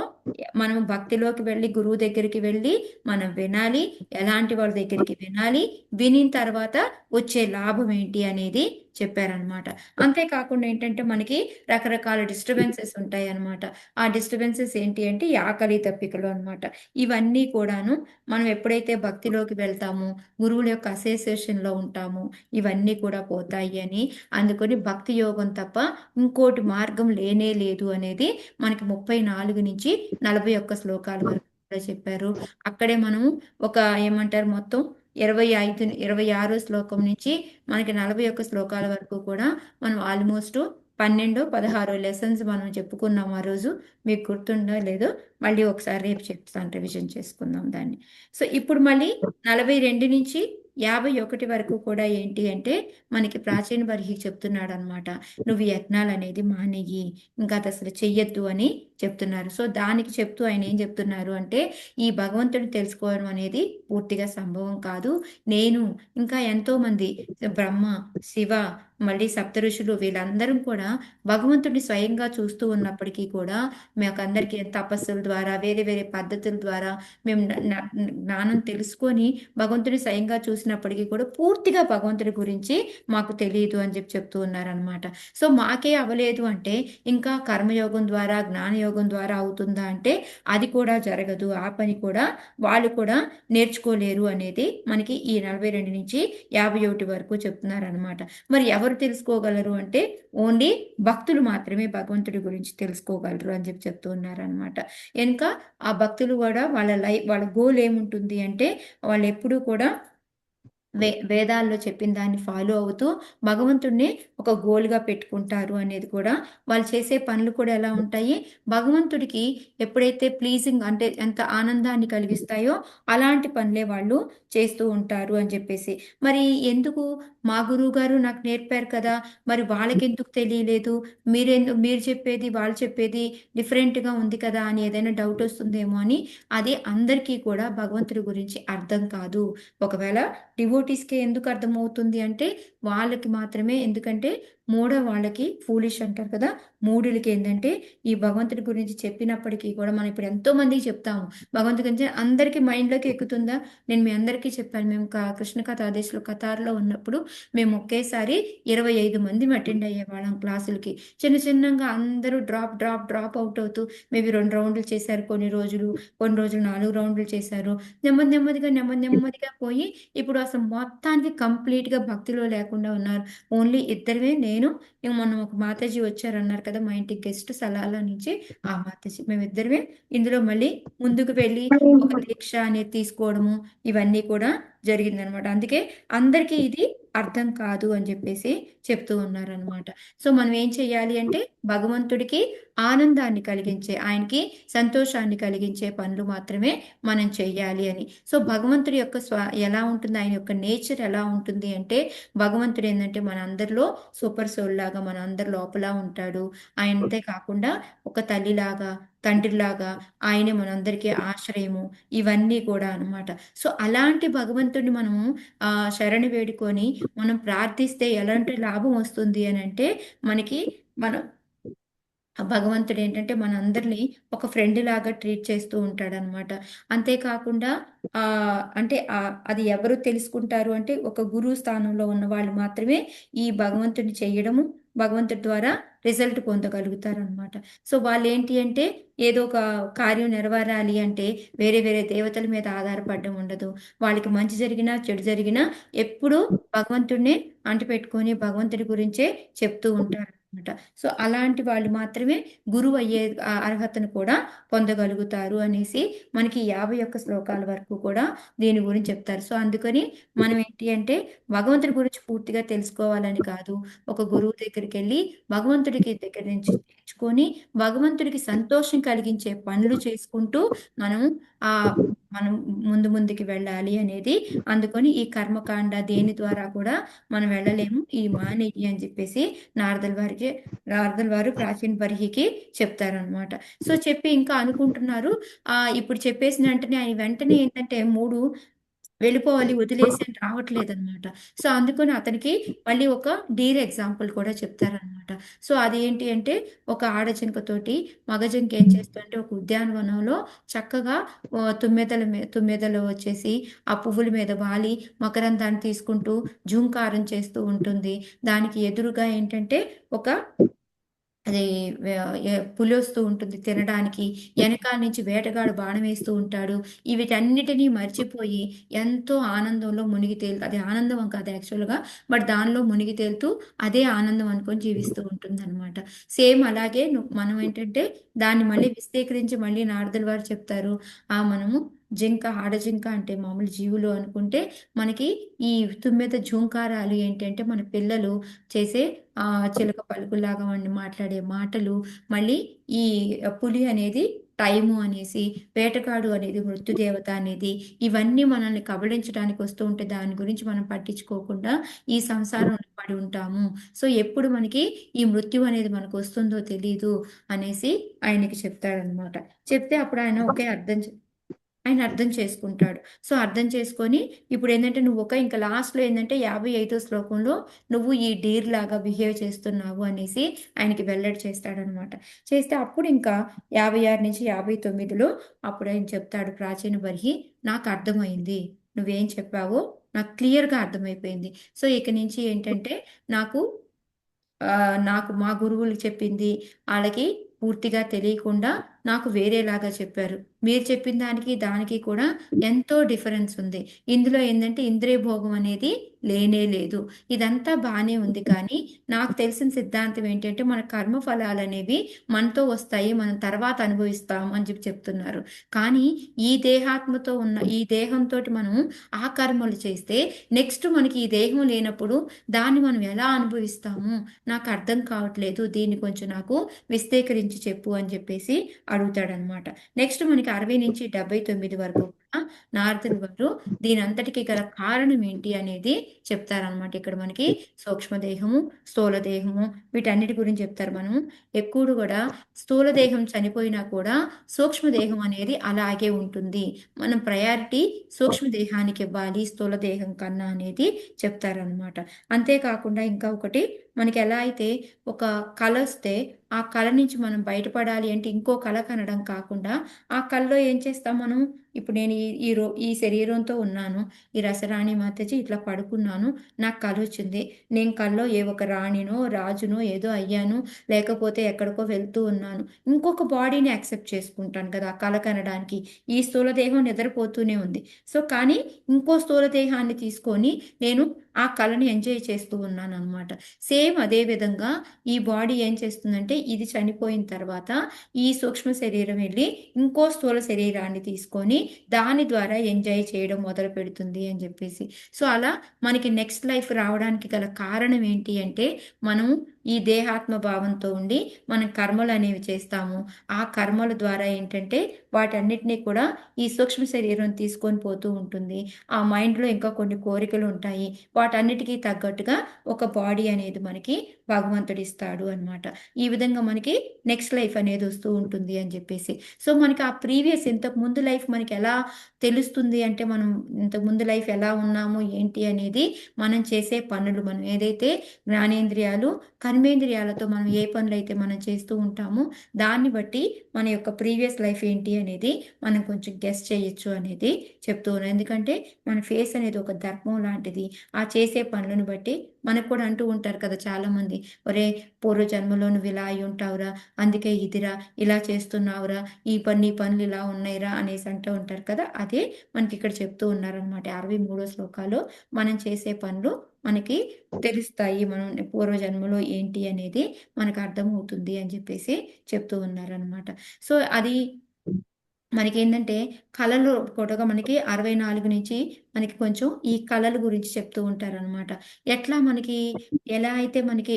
మనం భక్తిలోకి వెళ్ళి గురువు దగ్గరికి వెళ్ళి మనం వినాలి, ఎలాంటి వాళ్ళ దగ్గరికి వినాలి, వినిన తర్వాత వచ్చే లాభం ఏంటి అనేది చెప్పారనమాట. అంతేకాకుండా ఏంటంటే మనకి రకరకాల డిస్టర్బెన్సెస్ ఉంటాయి అనమాట. ఆ డిస్టర్బెన్సెస్ ఏంటి అంటే ఈ ఆకలి తప్పికలు అనమాట. ఇవన్నీ కూడాను మనం ఎప్పుడైతే భక్తిలోకి వెళ్తామో గురువుల యొక్క అసోసియేషన్లో ఉంటామో ఇవన్నీ కూడా పోతాయి అని, అందుకని భక్తి యోగం తప్ప ఇంకోటి మార్గం లేనే లేదు అనేది మనకి 34 నుంచి 41 శ్లోకాల వరకు కూడా చెప్పారు. అక్కడే మనం ఒక ఏమంటారు మొత్తం 26 శ్లోకం నుంచి మనకి 41 శ్లోకాల వరకు కూడా మనం ఆల్మోస్ట్ 12-16 లెసన్స్ మనం చెప్పుకున్నాం ఆ రోజు. మీకు గుర్తుందో లేదో మళ్ళీ ఒకసారి రేపు చెప్తాను, రివిజన్ చేసుకుందాం దాన్ని. సో ఇప్పుడు మళ్ళీ 42 నుంచి 51 వరకు కూడా ఏంటి అంటే మనకి ప్రాచీన బర్హి చెప్తున్నాడు అనమాట. నువ్వు యజ్ఞాలు అనేది మానేయి, ఇంకా అది అసలు చెయ్యొద్దు అని చెప్తున్నారు. సో దానికి చెప్తూ ఆయన ఏం చెప్తున్నారు అంటే ఈ భగవంతుడిని తెలుసుకోవడం అనేది పూర్తిగా సంభవం కాదు. నేను ఇంకా ఎంతో మంది బ్రహ్మ, శివ, మళ్ళీ సప్త ఋషులు వీళ్ళందరం కూడా భగవంతుడిని స్వయంగా చూస్తూ ఉన్నప్పటికీ కూడా మాకందరికీ తపస్సుల ద్వారా వేరే వేరే పద్ధతుల ద్వారా మేము జ్ఞానం తెలుసుకొని భగవంతుడిని స్వయంగా చూసినప్పటికీ కూడా పూర్తిగా భగవంతుడి గురించి మాకు తెలియదు అని చెప్తూ ఉన్నారనమాట. సో మాకే అవ్వలేదు అంటే ఇంకా కర్మయోగం ద్వారా జ్ఞానయోగం ద్వారా అవుతుందా అంటే అది కూడా జరగదు. ఆ పని కూడా వాళ్ళు కూడా నేర్చుకోలేరు అనేది మనకి ఈ 42 నుంచి 51 వరకు చెప్తున్నారనమాట. మరి ఎవరు తెలుసుకోగలరు అంటే ఓన్లీ భక్తులు మాత్రమే భగవంతుడి గురించి తెలుసుకోగలరు అని చెప్తూ ఉన్నారనమాట. ఇంకా ఆ భక్తులు కూడా వాళ్ళ గోల్ ఏముంటుంది అంటే వాళ్ళు ఎప్పుడూ కూడా వేదాల్లో చెప్పిన దాన్ని ఫాలో అవుతూ భగవంతుడిని ఒక గోల్గా పెట్టుకుంటారు అనేది కూడా వాళ్ళు చేసే పనులు కూడా ఎలా ఉంటాయి, భగవంతుడికి ఎప్పుడైతే ప్లీజింగ్ అంటే ఎంత ఆనందాన్ని కలిగిస్తాయో అలాంటి పనులే వాళ్ళు చేస్తూ ఉంటారు అని చెప్పేసి. మరి ఎందుకు మా గురువు గారు నాకు నేర్పారు కదా, మరి వాళ్ళకి ఎందుకు తెలియలేదు, మీరు చెప్పేది వాళ్ళు చెప్పేది డిఫరెంట్గా ఉంది కదా అని ఏదైనా డౌట్ వస్తుందేమో అని. అది అందరికీ కూడా భగవంతుడి గురించి అర్థం కాదు. ఒకవేళ డివోటీస్కి ఎందుకు అర్థమవుతుంది అంటే వాళ్ళకి మాత్రమే. ఎందుకంటే వాళ్ళకి ఫూలిష్ అంటారు కదా, మూఢులకి ఏంటంటే ఈ భగవంతుడి గురించి చెప్పినప్పటికీ కూడా మనం ఇప్పుడు ఎంతో మందికి చెప్తాము భగవంతుడి గురించి, అందరికీ మైండ్లోకి ఎక్కుతుందా? నేను మీ అందరికీ చెప్పాను, మేము కృష్ణ కథ ఆదేశంలో కతార్లో ఉన్నప్పుడు మేము ఒకేసారి 25 మంది అటెండ్ అయ్యేవాళ్ళం క్లాసులకి. చిన్నగా అందరూ డ్రాప్ అవుట్ అవుతూ మేబీ 2 రౌండ్లు చేశారు కొన్ని రోజులు 4 రౌండ్లు చేశారు. నెమ్మదిగా పోయి ఇప్పుడు అసలు మొత్తానికి కంప్లీట్గా భక్తిలో లేకుండా ఉన్నారు. ఓన్లీ ఇద్దరమే, నేను మొన్న ఒక మాతాజీ వచ్చారన్నారు కదా మా ఇంటికి గెస్ట్ సలాలా నుంచి, ఆ మాతాజీ మేమిద్దరమే ఇందులో మళ్ళీ ముందుకు వెళ్ళి ఒక దీక్ష అనేది తీసుకోవడము ఇవన్నీ కూడా జరిగిందనమాట. అందుకే అందరికీ ఇది అర్థం కాదు అని చెప్పేసి చెప్తూ ఉన్నారనమాట. సో మనం ఏం చెయ్యాలి అంటే భగవంతుడికి ఆనందాన్ని కలిగించే, ఆయనకి సంతోషాన్ని కలిగించే పనులు మాత్రమే మనం చెయ్యాలి అని. సో భగవంతుడి యొక్క ఎలా ఉంటుంది, ఆయన యొక్క నేచర్ ఎలా ఉంటుంది అంటే భగవంతుడు ఏంటంటే మన అందరిలో సూపర్ సోల్ లాగా మన అందరి లోపల ఉంటాడు. అంతే కాకుండా ఒక తల్లిలాగా తండ్రిలాగా ఆయనే మనందరికీ ఆశ్రయము, ఇవన్నీ కూడా అన్నమాట. సో అలాంటి భగవంతుడిని మనము శరణు వేడుకొని మనం ప్రార్థిస్తే ఎలాంటి లాభం వస్తుంది అని అంటే, మనకి మనం ఆ భగవంతుడు ఏంటంటే మనందరినీ ఒక ఫ్రెండ్ లాగా ట్రీట్ చేస్తూ ఉంటాడనమాట. అంతేకాకుండా అంటే అది ఎవరు తెలుసుకుంటారు అంటే, ఒక గురువు స్థానంలో ఉన్న వాళ్ళు మాత్రమే ఈ భగవంతుడిని చేయడము, భగవంతుడి ద్వారా రిజల్ట్ పొందగలుగుతారనమాట. సో వాళ్ళేంటి అంటే, ఏదో ఒక కార్యం నెరవేరాలి అంటే వేరే వేరే దేవతల మీద ఆధారపడడం ఉండదు. వాళ్ళకి మంచి జరిగినా, చెడు జరిగినా ఎప్పుడూ భగవంతుడినే అంటిపెట్టుకొని భగవంతుడి గురించే చెప్తూ ఉంటారనమాట. సో అలాంటి వాళ్ళు మాత్రమే గురువు అయ్యే అర్హతను కూడా పొందగలుగుతారు అనేసి మనకి 51 శ్లోకాల వరకు కూడా దీని గురించి చెప్తారు. సో అందుకని మనం ఏంటి అంటే, భగవంతుడి గురించి పూర్తిగా తెలుసుకోవాలని కాదు, ఒక గురువు దగ్గరికి వెళ్ళి భగవంతుడికి దగ్గర నుంచి నేర్చుకొని భగవంతుడికి సంతోషం కలిగించే పనులు చేసుకుంటూ మనం ఆ మనం ముందుకి వెళ్ళాలి అనేది. అందుకని ఈ కర్మకాండ దేని ద్వారా కూడా మనం వెళ్ళలేము, ఈ మానేయి అని చెప్పేసి నారదుల వారు ప్రాచీన బర్హికి చెప్తారనమాట. సో చెప్పి ఇంకా అనుకుంటున్నారు, ఇప్పుడు చెప్పేసిన వెంటనే ఆయన వెంటనే ఏంటంటే 3 వెళ్ళిపోవాలి, వదిలేసి అని రావట్లేదనమాట. సో అందుకని అతనికి మళ్ళీ ఒక డీర్ ఎగ్జాంపుల్ కూడా చెప్తారనమాట. సో అదేంటి అంటే, ఒక ఆడజింకతోటి మగ జింక ఏం చేస్తుందంటే, ఒక ఉద్యానవనంలో చక్కగా తుమ్మెదలు వచ్చేసి ఆ పువ్వుల మీద వాలి మకరందాన్ని తీసుకుంటూ జూంకారం చేస్తూ ఉంటుంది. దానికి ఎదురుగా ఏంటంటే ఒక అది పులి వస్తూ ఉంటుంది తినడానికి, వెనకాల నుంచి వేటగాడు బాణం వేస్తూ ఉంటాడు. వీటన్నిటినీ మర్చిపోయి ఎంతో ఆనందంలో మునిగి తేలుతూ, అది ఆనందం కాదు యాక్చువల్గా, బట్ దానిలో మునిగి తేలుతూ అదే ఆనందం అనుకొని జీవిస్తూ ఉంటుంది అనమాట. సేమ్ అలాగే మనం ఏంటంటే దాన్ని మళ్ళీ విస్తీకరించి మళ్ళీ నారదుల వారు చెప్తారు, మనము ఆడజింక అంటే మామూలు జీవులు అనుకుంటే, మనకి ఈ తుమ్మెద జూంకారాలు ఏంటంటే మన పిల్లలు చేసే చిలక పలుకులాగా మాట్లాడే మాటలు, మళ్ళీ ఈ పులి అనేది టైము అనేసి, వేటగాడు అనేది మృత్యుదేవత అనేది, ఇవన్నీ మనల్ని కబళించడానికి వస్తూ ఉంటే దాని గురించి మనం పట్టించుకోకుండా ఈ సంసారంలో పడి ఉంటాము. సో ఎప్పుడు మనకి ఈ మృత్యు అనేది మనకు వస్తుందో తెలీదు అనేసి ఆయనకి చెప్తాడనమాట. చెప్తే అప్పుడు ఆయన అర్థం చేసుకుంటాడు. సో అర్థం చేసుకొని ఇప్పుడు ఏంటంటే, నువ్వు ఇంకా లాస్ట్లో ఏంటంటే 55వ శ్లోకంలో నువ్వు ఈ డీర్ లాగా బిహేవ్ చేస్తున్నావు అనేసి ఆయనకి వెల్లడి చేస్తాడనమాట. చేస్తే అప్పుడు ఇంకా 56 నుంచి 59లో అప్పుడు ఆయన చెప్తాడు, ప్రాచీన బర్హి నాకు అర్థమైంది, నువ్వేం చెప్పావో నాకు క్లియర్గా అర్థమైపోయింది. సో ఇక నుంచి ఏంటంటే, నాకు మా గురువులు చెప్పింది వాళ్ళకి పూర్తిగా తెలియకుండా నాకు వేరేలాగా చెప్పారు. మీరు చెప్పిన దానికి కూడా ఎంతో డిఫరెన్స్ ఉంది. ఇందులో ఏంటంటే ఇంద్రియ భోగం అనేది లేనే లేదు. ఇదంతా బాగానే ఉంది, కానీ నాకు తెలిసిన సిద్ధాంతం ఏంటంటే, మన కర్మ ఫలాలు అనేవి మనతో వస్తాయి, మనం తర్వాత అనుభవిస్తాము అని చెప్తున్నారు. కానీ ఈ దేహాత్మతో ఉన్న ఈ దేహంతో మనం ఆ కర్మలు చేస్తే నెక్స్ట్ మనకి ఈ దేహం లేనప్పుడు దాన్ని మనం ఎలా అనుభవిస్తాము, నాకు అర్థం కావట్లేదు, దీన్ని కొంచెం నాకు విస్తీకరించి చెప్పు అని చెప్పేసి అడుగుతాడనమాట. నెక్స్ట్ మనకి 60 నుంచి 79 వరకు నారదుల వారు దీని అంతటికి గల కారణం ఏంటి అనేది చెప్తారనమాట. ఇక్కడ మనకి సూక్ష్మదేహము, స్థూలదేహము, వీటన్నిటి గురించి చెప్తారు. మనం ఎప్పుడు కూడా స్థూలదేహం చనిపోయినా కూడా సూక్ష్మదేహం అనేది అలాగే ఉంటుంది, మనం ప్రయారిటీ సూక్ష్మదేహానికి ఇవ్వాలి స్థూలదేహం కన్నా అనేది చెప్తారనమాట. అంతేకాకుండా ఇంకా ఒకటి, మనకి ఎలా అయితే ఒక కళ వస్తే ఆ కళ నుంచి మనం బయటపడాలి అంటే ఇంకో కళ కనడం కాకుండా, ఆ కళలో ఏం చేస్తాం మనం, ఇప్పుడు నేను ఈ శరీరంతో ఉన్నాను, ఈ రసరాణి మాతజీ ఇట్లా పడుకున్నాను, నాకు కళ వచ్చింది, నేను కళలో ఒక రాణినో రాజునో ఏదో అయ్యాను, లేకపోతే ఎక్కడికో వెళ్తూ ఉన్నాను, ఇంకొక బాడీని యాక్సెప్ట్ చేసుకుంటాను కదా కళ కనడానికి. ఈ స్థూలదేహం నిద్రపోతూనే ఉంది, సో కానీ ఇంకో స్థూలదేహాన్ని తీసుకొని నేను ఆ కళని ఎంజాయ్ చేస్తూ ఉన్నాను అనమాట. సేమ్ అదే విధంగా ఈ బాడీ ఏం చేస్తుందంటే, ఇది చనిపోయిన తర్వాత ఈ సూక్ష్మ శరీరం వెళ్ళి ఇంకో స్థూల శరీరాన్ని తీసుకొని దాని ద్వారా ఎంజాయ్ చేయడం మొదలు పెడుతుంది అని చెప్పేసి. సో అలా మనకి నెక్స్ట్ లైఫ్ రావడానికి గల కారణం ఏంటి అంటే, మనం ఈ దేహాత్మ భావంతో ఉండి మనం కర్మలు అనేవి చేస్తాము. ఆ కర్మల ద్వారా ఏంటంటే వాటన్నిటినీ కూడా ఈ సూక్ష్మ శరీరం తీసుకొని పోతూ ఉంటుంది. ఆ మైండ్లో ఇంకా కొన్ని కోరికలు ఉంటాయి. వాటన్నిటికీ తగ్గట్టుగా ఒక బాడీ అనేది మనకి భగవంతుడు ఇస్తాడు అనమాట. ఈ విధంగా మనకి నెక్స్ట్ లైఫ్ అనేది వస్తూ ఉంటుంది అని చెప్పేసి. సో మనకి ఆ ప్రీవియస్ ఇంతకు ముందు లైఫ్ మనకి ఎలా తెలుస్తుంది అంటే, మనం ఇంతకు ముందు లైఫ్ ఎలా ఉన్నాము ఏంటి అనేది మనం చేసే పనులు, మనం ఏదైతే జ్ఞానేంద్రియాలు కర్మేంద్రియాలతో మనం ఏ పనులు అయితే మనం చేస్తూ ఉంటామో దాన్ని బట్టి మన యొక్క ప్రీవియస్ లైఫ్ ఏంటి అనేది మనం కొంచెం గెస్ చేయొచ్చు అనేది చెప్తూ ఉన్నాను. ఎందుకంటే మన ఫేస్ అనేది ఒక దర్పం లాంటిది. ఆ చేసే పనులను బట్టి మనకు కూడా అంటూ ఉంటారు కదా చాలామంది, ఒరే పూర్వ జన్మలో నువ్వు ఇలా అయి ఉంటావురా, అందుకే ఇదిరా, ఇలా చేస్తున్నావురా, ఈ పనులు ఇలా ఉన్నాయిరా అనేసి అంటూ ఉంటారు కదా. అదే మనకి ఇక్కడ చెప్తూ ఉన్నారనమాట. 63వ శ్లోకాలో మనం చేసే పనులు మనకి తెలుస్తాయి, మనం పూర్వజన్మలో ఏంటి అనేది మనకు అర్థమవుతుంది అని చెప్పేసి చెప్తూ ఉన్నారనమాట. సో అది మనకి ఏంటంటే కళలు కూడా మనకి 64 నుంచి మనకి కొంచెం ఈ కళల గురించి చెప్తూ ఉంటారనమాట. ఎట్లా మనకి ఎలా అయితే మనకి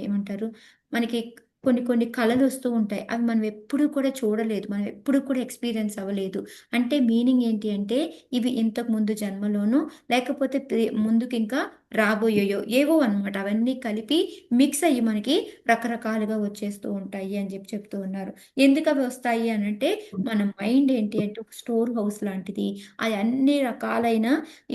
ఏమంటారు, మనకి కొన్ని కొన్ని కళలు వస్తూ ఉంటాయి. అవి మనం ఎప్పుడు కూడా చూడలేదు, మనం ఎప్పుడు కూడా ఎక్స్పీరియన్స్ అవ్వలేదు. అంటే మీనింగ్ ఏంటి అంటే ఇవి ఇంతకు ముందు జన్మలోనూ లేకపోతే ముందుకు ఇంకా రాబోయేయో ఏవో అనమాట. అవన్నీ కలిపి మిక్స్ అయ్యి మనకి రకరకాలుగా వచ్చేస్తూ ఉంటాయి అని చెప్పి చెప్తూ ఉన్నారు. ఎందుకు అవి వస్తాయి అని అంటే మన మైండ్ ఏంటి అంటే ఒక స్టోర్ హౌస్ లాంటిది. అది అన్ని రకాలైన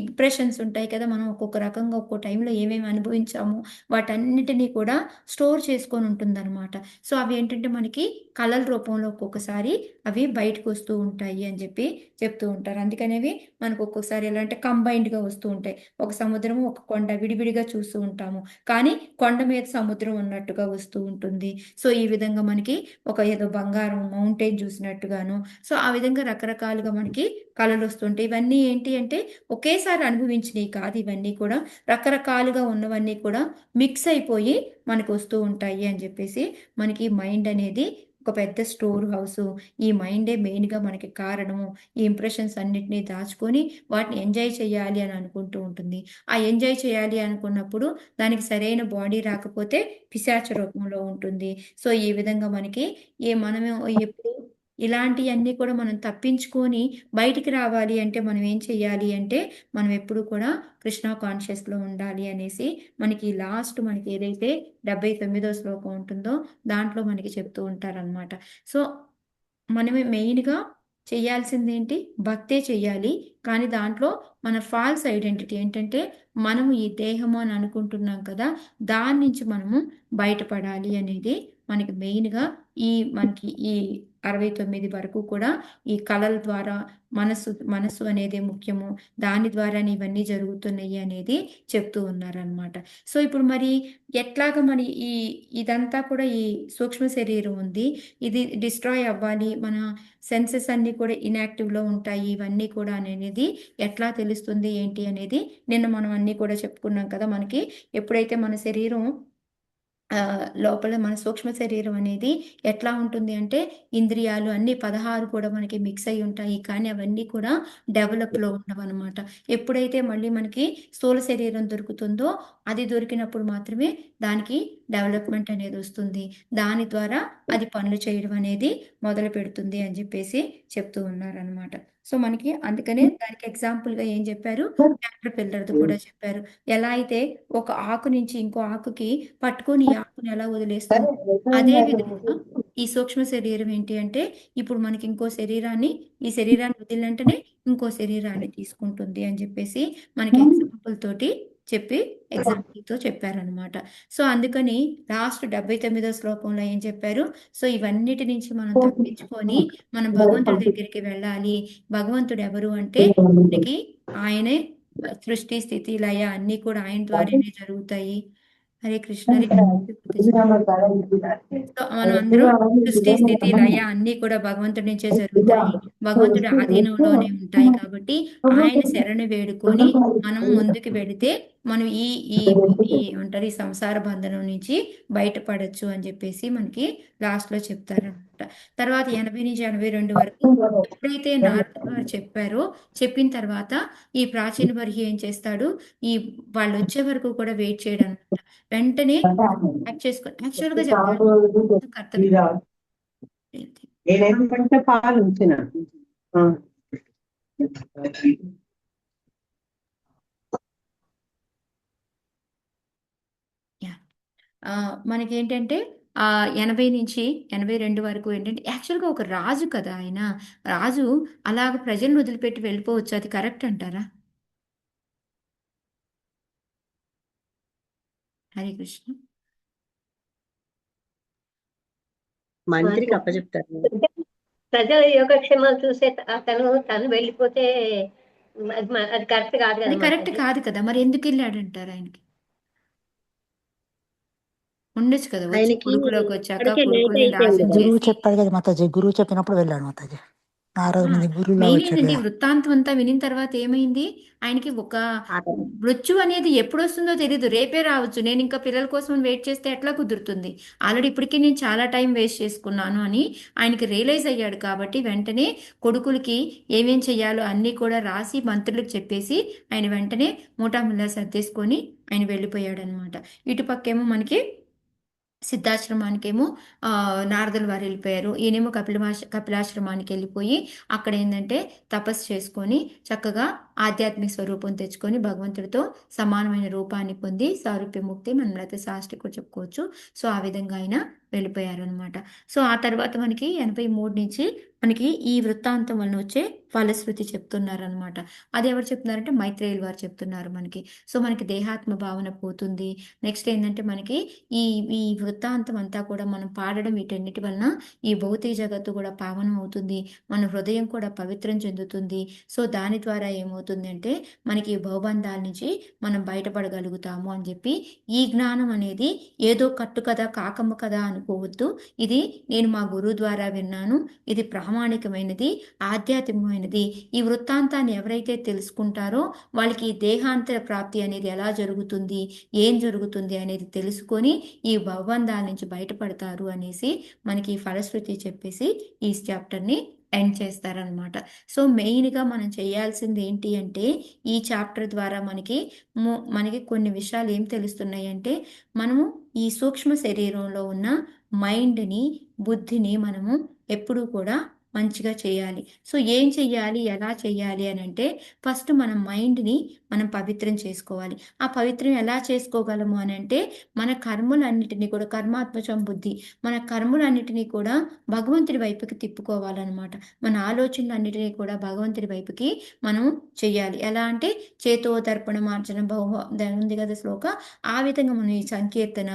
ఇంప్రెషన్స్ ఉంటాయి కదా, మనం ఒక్కొక్క రకంగా ఒక్కో టైంలో ఏమేమి అనుభవించామో వాటన్నిటినీ కూడా స్టోర్ చేసుకొని ఉంటుందన్నమాట. సో అవి ఏంటంటే మనకి కళల రూపంలో ఒక్కొక్కసారి అవి బయటకు వస్తూ ఉంటాయి అని చెప్పి చెప్తూ ఉంటారు. అందుకనేవి మనకు ఒక్కొక్కసారి ఎలా అంటే కంబైన్డ్గా వస్తూ ఉంటాయి. ఒక సముద్రము ఒక కొండ విడివిడిగా చూస్తూ ఉంటాము, కానీ కొండ మీద సముద్రం ఉన్నట్టుగా వస్తూ ఉంటుంది. సో ఈ విధంగా మనకి ఒక ఏదో బంగారం మౌంటైన్ చూసినట్టుగాను, సో ఆ విధంగా రకరకాలుగా మనకి కళలు వస్తుంటాయి. ఇవన్నీ ఏంటి అంటే ఒకేసారి అనుభవించినవి కాదు, ఇవన్నీ కూడా రకరకాలుగా ఉన్నవన్నీ కూడా మిక్స్ అయిపోయి మనకు వస్తూ ఉంటాయి అని చెప్పేసి మనకి మైండ్ అనేది ఒక పెద్ద స్టోర్ హౌస్. ఈ మైండే మెయిన్గా మనకి కారణము. ఈ ఇంప్రెషన్స్ అన్నిటినీ దాచుకొని వాటిని ఎంజాయ్ చేయాలి అని అనుకుంటూ ఉంటుంది. ఆ ఎంజాయ్ చేయాలి అనుకున్నప్పుడు దానికి సరైన బాడీ రాకపోతే పిశాచ రూపంలో ఉంటుంది. సో ఈ విధంగా మనకి మనము ఎప్పుడు ఇలాంటివన్నీ కూడా మనం తప్పించుకొని బయటికి రావాలి అంటే మనం ఏం చెయ్యాలి అంటే మనం ఎప్పుడు కూడా కృష్ణ కాన్షియస్లో ఉండాలి అనేసి మనకి లాస్ట్ మనకి ఏదైతే 79వ శ్లోకం ఉంటుందో దాంట్లో మనకి చెప్తూ ఉంటారనమాట. సో మనమే మెయిన్గా చేయాల్సింది ఏంటి, భక్తే చెయ్యాలి. కానీ దాంట్లో మన ఫాల్స్ ఐడెంటిటీ ఏంటంటే మనము ఈ దేహము అని అనుకుంటున్నాం కదా, దాని నుంచి మనము బయటపడాలి అనేది మనకి మెయిన్గా మనకి ఈ 69 వరకు కూడా ఈ కళల ద్వారా మనస్సు అనేది ముఖ్యము, దాని ద్వారానే ఇవన్నీ జరుగుతున్నాయి అనేది చెప్తూ ఉన్నారనమాట. సో ఇప్పుడు మరి ఎట్లాగా మరి ఇదంతా కూడా ఈ సూక్ష్మ శరీరం ఉంది, ఇది డిస్ట్రాయ్ అవ్వాలి, మన సెన్సెస్ అన్నీ కూడా ఇన్యాక్టివ్లో ఉంటాయి, ఇవన్నీ కూడా అనేది ఎట్లా తెలుస్తుంది ఏంటి అనేది నిన్న మనం అన్నీ కూడా చెప్పుకున్నాం కదా. మనకి ఎప్పుడైతే మన శరీరం లోపల మన సూక్ష్మ శరీరం అనేది ఎట్లా ఉంటుంది అంటే ఇంద్రియాలు అన్ని 16 కూడా మనకి మిక్స్ అయి ఉంటాయి, కానీ అవన్నీ కూడా డెవలప్లో ఉండవు అనమాట. ఎప్పుడైతే మళ్ళీ మనకి స్థూల శరీరం దొరుకుతుందో అది దొరికినప్పుడు మాత్రమే దానికి డెవలప్మెంట్ అనేది వస్తుంది, దాని ద్వారా అది పనులు చేయడం అనేది మొదలు పెడుతుంది అని చెప్పేసి చెప్తూ ఉన్నారనమాట. సో మనకి అందుకనే దానికి ఎగ్జాంపుల్గా ఏం చెప్పారు, క్యాటర్ పిల్లర్ది కూడా చెప్పారు. ఎలా అయితే ఒక ఆకు నుంచి ఇంకో ఆకుకి పట్టుకొని ఈ ఆకుని ఎలా వదిలేస్తుంది, అదే విధంగా ఈ సూక్ష్మ శరీరం ఏంటి అంటే ఇప్పుడు మనకి ఈ శరీరాన్ని వదిలింటనే ఇంకో శరీరాన్ని తీసుకుంటుంది అని చెప్పేసి మనకి ఎగ్జాంపుల్ తోటి ఎగ్జాంపుల్తో చెప్పారనమాట. సో అందుకని లాస్ట్ 79వ శ్లోకంలో ఏం చెప్పారు, సో ఇవన్నిటి నుంచి మనం తప్పించుకొని మనం భగవంతుడి దగ్గరికి వెళ్ళాలి. భగవంతుడు ఎవరు అంటే మనకి ఆయనే సృష్టి స్థితి లయ అన్నీ కూడా ఆయన ద్వారానే జరుగుతాయి. హరే కృష్ణ. మాతాజీ. సో మనం అందరూ సృష్టి స్థితి లయ అన్ని కూడా భగవంతుడి నుంచే జరుగుతాయి, భగవంతుడి ఆధీనంలోనే ఉంటాయి. కాబట్టి ఆయన శరణు వేడుకొని మనం ముందుకు వెళితే మనం ఈ ఈ ఈ ఏమంటారు ఈ సంసార బంధనం నుంచి బయటపడచ్చు అని చెప్పేసి మనకి లాస్ట్ లో చెప్తారనమాట. తర్వాత 80 నుంచి 82 వరకు ఎప్పుడైతే నారదుడు గారు చెప్పారో, చెప్పిన తర్వాత ఈ ప్రాచీన బర్హి ఏం చేస్తాడు, ఈ వాళ్ళు వచ్చే వరకు కూడా వెయిట్ చేయడం అనమాట. వెంటనే యాక్ట్ చేసుకొని యాక్చువల్ గా చెప్పాలి కర్తవ్యం నేనేంటంటే పాలు ఉంచిన మనకేంటంటే 80 నుంచి 82 వరకు ఏంటంటే యాక్చువల్గా ఒక రాజు కదా ఆయన. రాజు అలాగ ప్రజలను వదిలిపెట్టి వెళ్ళిపోవచ్చు, అది కరెక్ట్ అంటారా? హరే కృష్ణ. మంత్రికి అప్పచెప్తారు. ప్రజల యోగక్షేమాలు చూసే తను వెళ్ళిపోతే అది కరెక్ట్ కాదు అది కదా కరెక్ట్ మాతాజీ. కాదు కదా, మరి ఎందుకు వెళ్ళాడంటారు? ఆయనకి ఉండొచ్చు కదా, వచ్చి ఆయనకి కొడుకులోకి వచ్చాక అప్పటికే లేట్ కొడుకుల్ని అయిపోయింది నాశనం కదా. గురువు చేసి. చెప్పాడు కదా మాతాజీ, గురువు చెప్పినప్పుడు వెళ్ళాడు మాతాజీ. 6 మంది గురువులా మెయిన్ వచ్చారు ఏంటంటే కదా. వృత్తాంతం అంతా వినిన తర్వాత ఏమైంది, ఆయనకి ఒక మృత్యు అనేది ఎప్పుడు వస్తుందో తెలియదు, రేపే రావచ్చు. నేను ఇంకా పిల్లల కోసం వెయిట్ చేస్తే ఎట్లా కుదురుతుంది, ఆల్రెడీ ఇప్పటికీ నేను చాలా టైం వేస్ట్ చేసుకున్నాను అని ఆయనకి రియలైజ్ అయ్యాడు. కాబట్టి వెంటనే కొడుకులకి ఏమేం చెయ్యాలో అన్నీ కూడా రాసి మంత్రులకు చెప్పేసి ఆయన వెంటనే మూటాముల్లా సర్దేసుకొని ఆయన వెళ్ళిపోయాడు అనమాట. ఇటుపక్కేమో మనకి సిద్ధాశ్రమానికేమో నారదుల వారు వెళ్ళిపోయారు. ఈయనేమో కపిలాశ్రమానికి వెళ్ళిపోయి అక్కడ ఏంటంటే తపస్సు చేసుకొని చక్కగా ఆధ్యాత్మిక స్వరూపం తెచ్చుకొని భగవంతుడితో సమానమైన రూపాన్ని పొంది సారూప్యముక్తి మనం లేకపోతే శాస్త్రి కూడా చెప్పుకోవచ్చు. సో ఆ విధంగా ఆయన వెళ్ళిపోయారు అనమాట. సో ఆ తర్వాత మనకి 83 నుంచి మనకి ఈ వృత్తాంతం వలన వచ్చే ఫలశ్రుతి చెప్తున్నారనమాట. అది ఎవరు చెప్తున్నారంటే మైత్రేయులు వారు చెప్తున్నారు మనకి. సో మనకి దేహాత్మ భావన పోతుంది. నెక్స్ట్ ఏంటంటే మనకి ఈ ఈ వృత్తాంతం అంతా కూడా మనం పాడడం వీటన్నిటి వలన ఈ భౌతిక జగత్తు కూడా పావనం అవుతుంది, మన హృదయం కూడా పవిత్రం చెందుతుంది. సో దాని ద్వారా ఏమవుతుంది అంటే మనకి ఈ భవబంధాల నుంచి మనం బయటపడగలుగుతాము అని చెప్పి, ఈ జ్ఞానం అనేది ఏదో కట్టు కదా కాకమ్మ కదా అనుకోవద్దు. ఇది నేను మా గురువు ద్వారా విన్నాను, ఇది ప్రామాణికమైనది, ఆధ్యాత్మికమైనది. ఈ వృత్తాంతాన్ని ఎవరైతే తెలుసుకుంటారో వాళ్ళకి ఈ దేహాంతర ప్రాప్తి అనేది ఎలా జరుగుతుంది, ఏం జరుగుతుంది అనేది తెలుసుకొని ఈ భవబంధాల నుంచి బయటపడతారు అనేసి మనకి ఈ ఫలశ్రుతి చెప్పేసి ఈ చాప్టర్ని ఎండ్ చేస్తారనమాట. సో మెయిన్గా మనం చేయాల్సింది ఏంటి అంటే ఈ చాప్టర్ ద్వారా మనకి కొన్ని విషయాలు ఏం తెలుస్తున్నాయి అంటే, మనము ఈ సూక్ష్మ శరీరంలో ఉన్న మైండ్ని బుద్ధిని మనము ఎప్పుడూ కూడా మంచిగా చేయాలి. సో ఏం చెయ్యాలి, ఎలా చెయ్యాలి అని అంటే ఫస్ట్ మన మైండ్ని మనం పవిత్రం చేసుకోవాలి. ఆ పవిత్రం ఎలా చేసుకోగలము అని అంటే మన కర్మలన్నిటినీ కూడా, కర్మాత్మజం బుద్ధి, మన కర్మలన్నిటినీ కూడా భగవంతుడి వైపుకి తిప్పుకోవాలన్నమాట. మన ఆలోచనలన్నిటినీ కూడా భగవంతుడి వైపుకి మనం చెయ్యాలి. ఎలా అంటే చేతో దర్పణ మార్జన ఉంది కదా శ్లోక, ఆ విధంగా మనం ఈ సంకీర్తన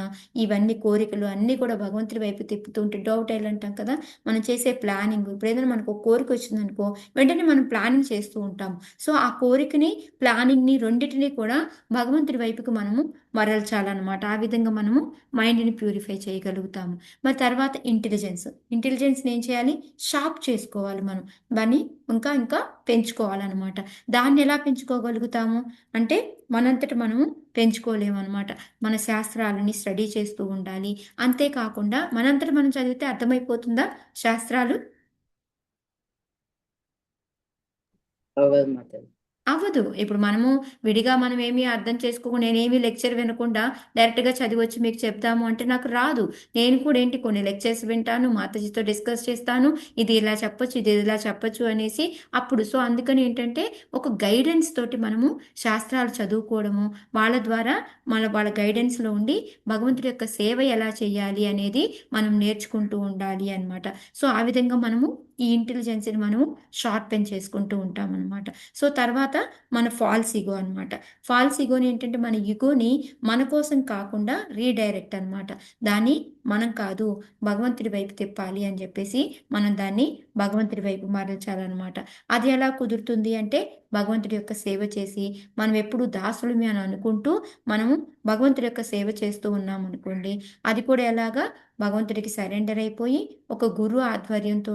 ఇవన్నీ కోరికలు అన్నీ కూడా భగవంతుడి వైపు తిప్పుతుంటే డౌట్ అంటాం కదా, మనం చేసే ప్లానింగ్. ఇప్పుడు ఏదైనా మనకు ఒక కోరిక వచ్చిందనుకో వెంటనే మనం ప్లానింగ్ చేస్తూ ఉంటాం. సో ఆ కోరికని ప్లానింగ్ని రెండింటినీ కూడా భగవంతుడి వైపుకి మనము మరల్చాలన్నమాట. ఆ విధంగా మనము మైండ్ని ప్యూరిఫై చేయగలుగుతాము. మరి తర్వాత ఇంటెలిజెన్స్ని ఏం చేయాలి, షార్ప్ చేసుకోవాలి. మనం దాన్ని ఇంకా ఇంకా పెంచుకోవాలన్నమాట. దాన్ని ఎలా పెంచుకోగలుగుతాము అంటే మనంతట మనము పెంచుకోలేము అనమాట. మన శాస్త్రాలని స్టడీ చేస్తూ ఉండాలి. అంతేకాకుండా మనంతట మనం చదివితే అర్థమైపోతుందా శాస్త్రాలు? అవ్వదు. ఇప్పుడు మనము విడిగా మనం ఏమీ అర్థం చేసుకోకుండా, నేనేమి లెక్చర్ వినకుండా డైరెక్ట్గా చదివచ్చి మీకు చెప్తాము అంటే నాకు రాదు. నేను కూడా కొన్ని లెక్చర్స్ వింటాను, మాతాజీతో డిస్కస్ చేస్తాను, ఇది ఇలా చెప్పొచ్చు, ఇది ఇలా చెప్పొచ్చు అనేసి అప్పుడు. సో అందుకని ఏంటంటే ఒక గైడెన్స్ తోటి మనము శాస్త్రాలు చదువుకోవడము, వాళ్ళ ద్వారా వాళ్ళ గైడెన్స్లో ఉండి భగవంతుడి యొక్క సేవ ఎలా చేయాలి అనేది మనం నేర్చుకుంటూ ఉండాలి అనమాట. సో ఆ విధంగా మనము ఈ ఇంటెలిజెన్స్ని మనం షార్పెన్ చేసుకుంటూ ఉంటాం అనమాట. సో తర్వాత మన ఫాల్స్ ఈగో అనమాట. ఫాల్స్ ఈగోని ఏంటంటే మన ఈగోని మన కోసం కాకుండా రీడైరెక్ట్ అనమాట. దాన్ని మనం కాదు భగవంతుడి వైపు తిప్పాలి అని చెప్పేసి మనం దాన్ని భగవంతుడి వైపు మరల్చాలన్నమాట. అది ఎలా కుదురుతుంది అంటే భగవంతుడి యొక్క సేవ చేసి మనం ఎప్పుడు దాసులమే అని అనుకుంటూ మనము భగవంతుడి యొక్క సేవ చేస్తూ ఉన్నాం అనుకోండి, అది కూడా ఎలాగా భగవంతుడికి సరెండర్ అయిపోయి ఒక గురువు ఆధ్వర్యంతో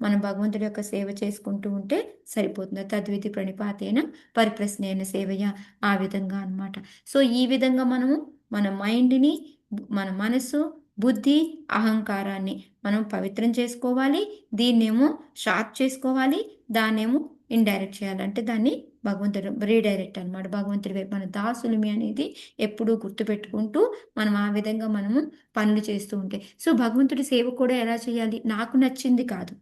మనం భగవంతుడి యొక్క సేవ చేసుకుంటూ ఉంటే సరిపోతుంది. తద్విధి ప్రణిపాతేన పరిప్రశ్నైన సేవయ, ఆ విధంగా అన్నమాట. సో ఈ విధంగా మనము మన మైండ్ని, మన మనసు, బుద్ధి, అహంకారాన్ని మనం పవిత్రం చేసుకోవాలి. దీన్నేమో షార్ప్ చేసుకోవాలి, దాన్నేమో ఇండైరెక్ట్ చేయాలంటే దాన్ని భగవంతుడు రీడైరెక్ట్ అనమాట. భగవంతుడి వైపు మన దాసులమి అనేది ఎప్పుడూ గుర్తుపెట్టుకుంటూ మనం ఆ విధంగా మనము పనులు చేస్తూ ఉంటే, సో భగవంతుడి సేవ కూడా ఎలా చేయాలి, నాకు నచ్చింది కాదు,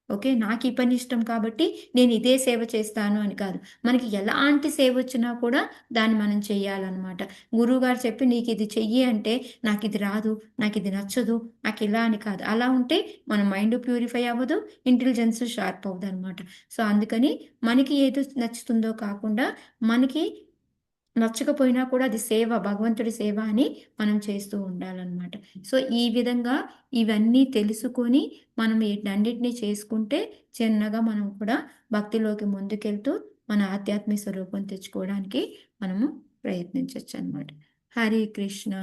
ఓకే నాకు ఈ పని ఇష్టం కాబట్టి నేను ఇదే సేవ చేస్తాను అని కాదు. మనకి ఎలాంటి సేవ వచ్చినా కూడా దాన్ని మనం చెయ్యాలన్నమాట. గురువు గారు చెప్పి నీకు ఇది చెయ్యి అంటే నాకు ఇది రాదు, నాకు ఇది నచ్చదు, నాకు ఇలా అని కాదు. అలా ఉంటే మన మైండ్ ప్యూరిఫై అవ్వదు, ఇంటెలిజెన్స్ షార్ప్ అవ్వదు అనమాట. సో అందుకని మనకి ఏది నచ్చుతుందో కాకుండా మనకి నచ్చకపోయినా కూడా అది సేవ, భగవంతుడి సేవ అని మనం చేస్తూ ఉండాలన్నమాట. సో ఈ విధంగా ఇవన్నీ తెలుసుకొని మనం వీటన్నిటిని చేసుకుంటే చిన్నగా మనం కూడా భక్తిలోకి ముందుకెళ్తూ మన ఆధ్యాత్మిక స్వరూపం తెచ్చుకోవడానికి మనము ప్రయత్నించవచ్చు అన్నమాట. హరే కృష్ణ.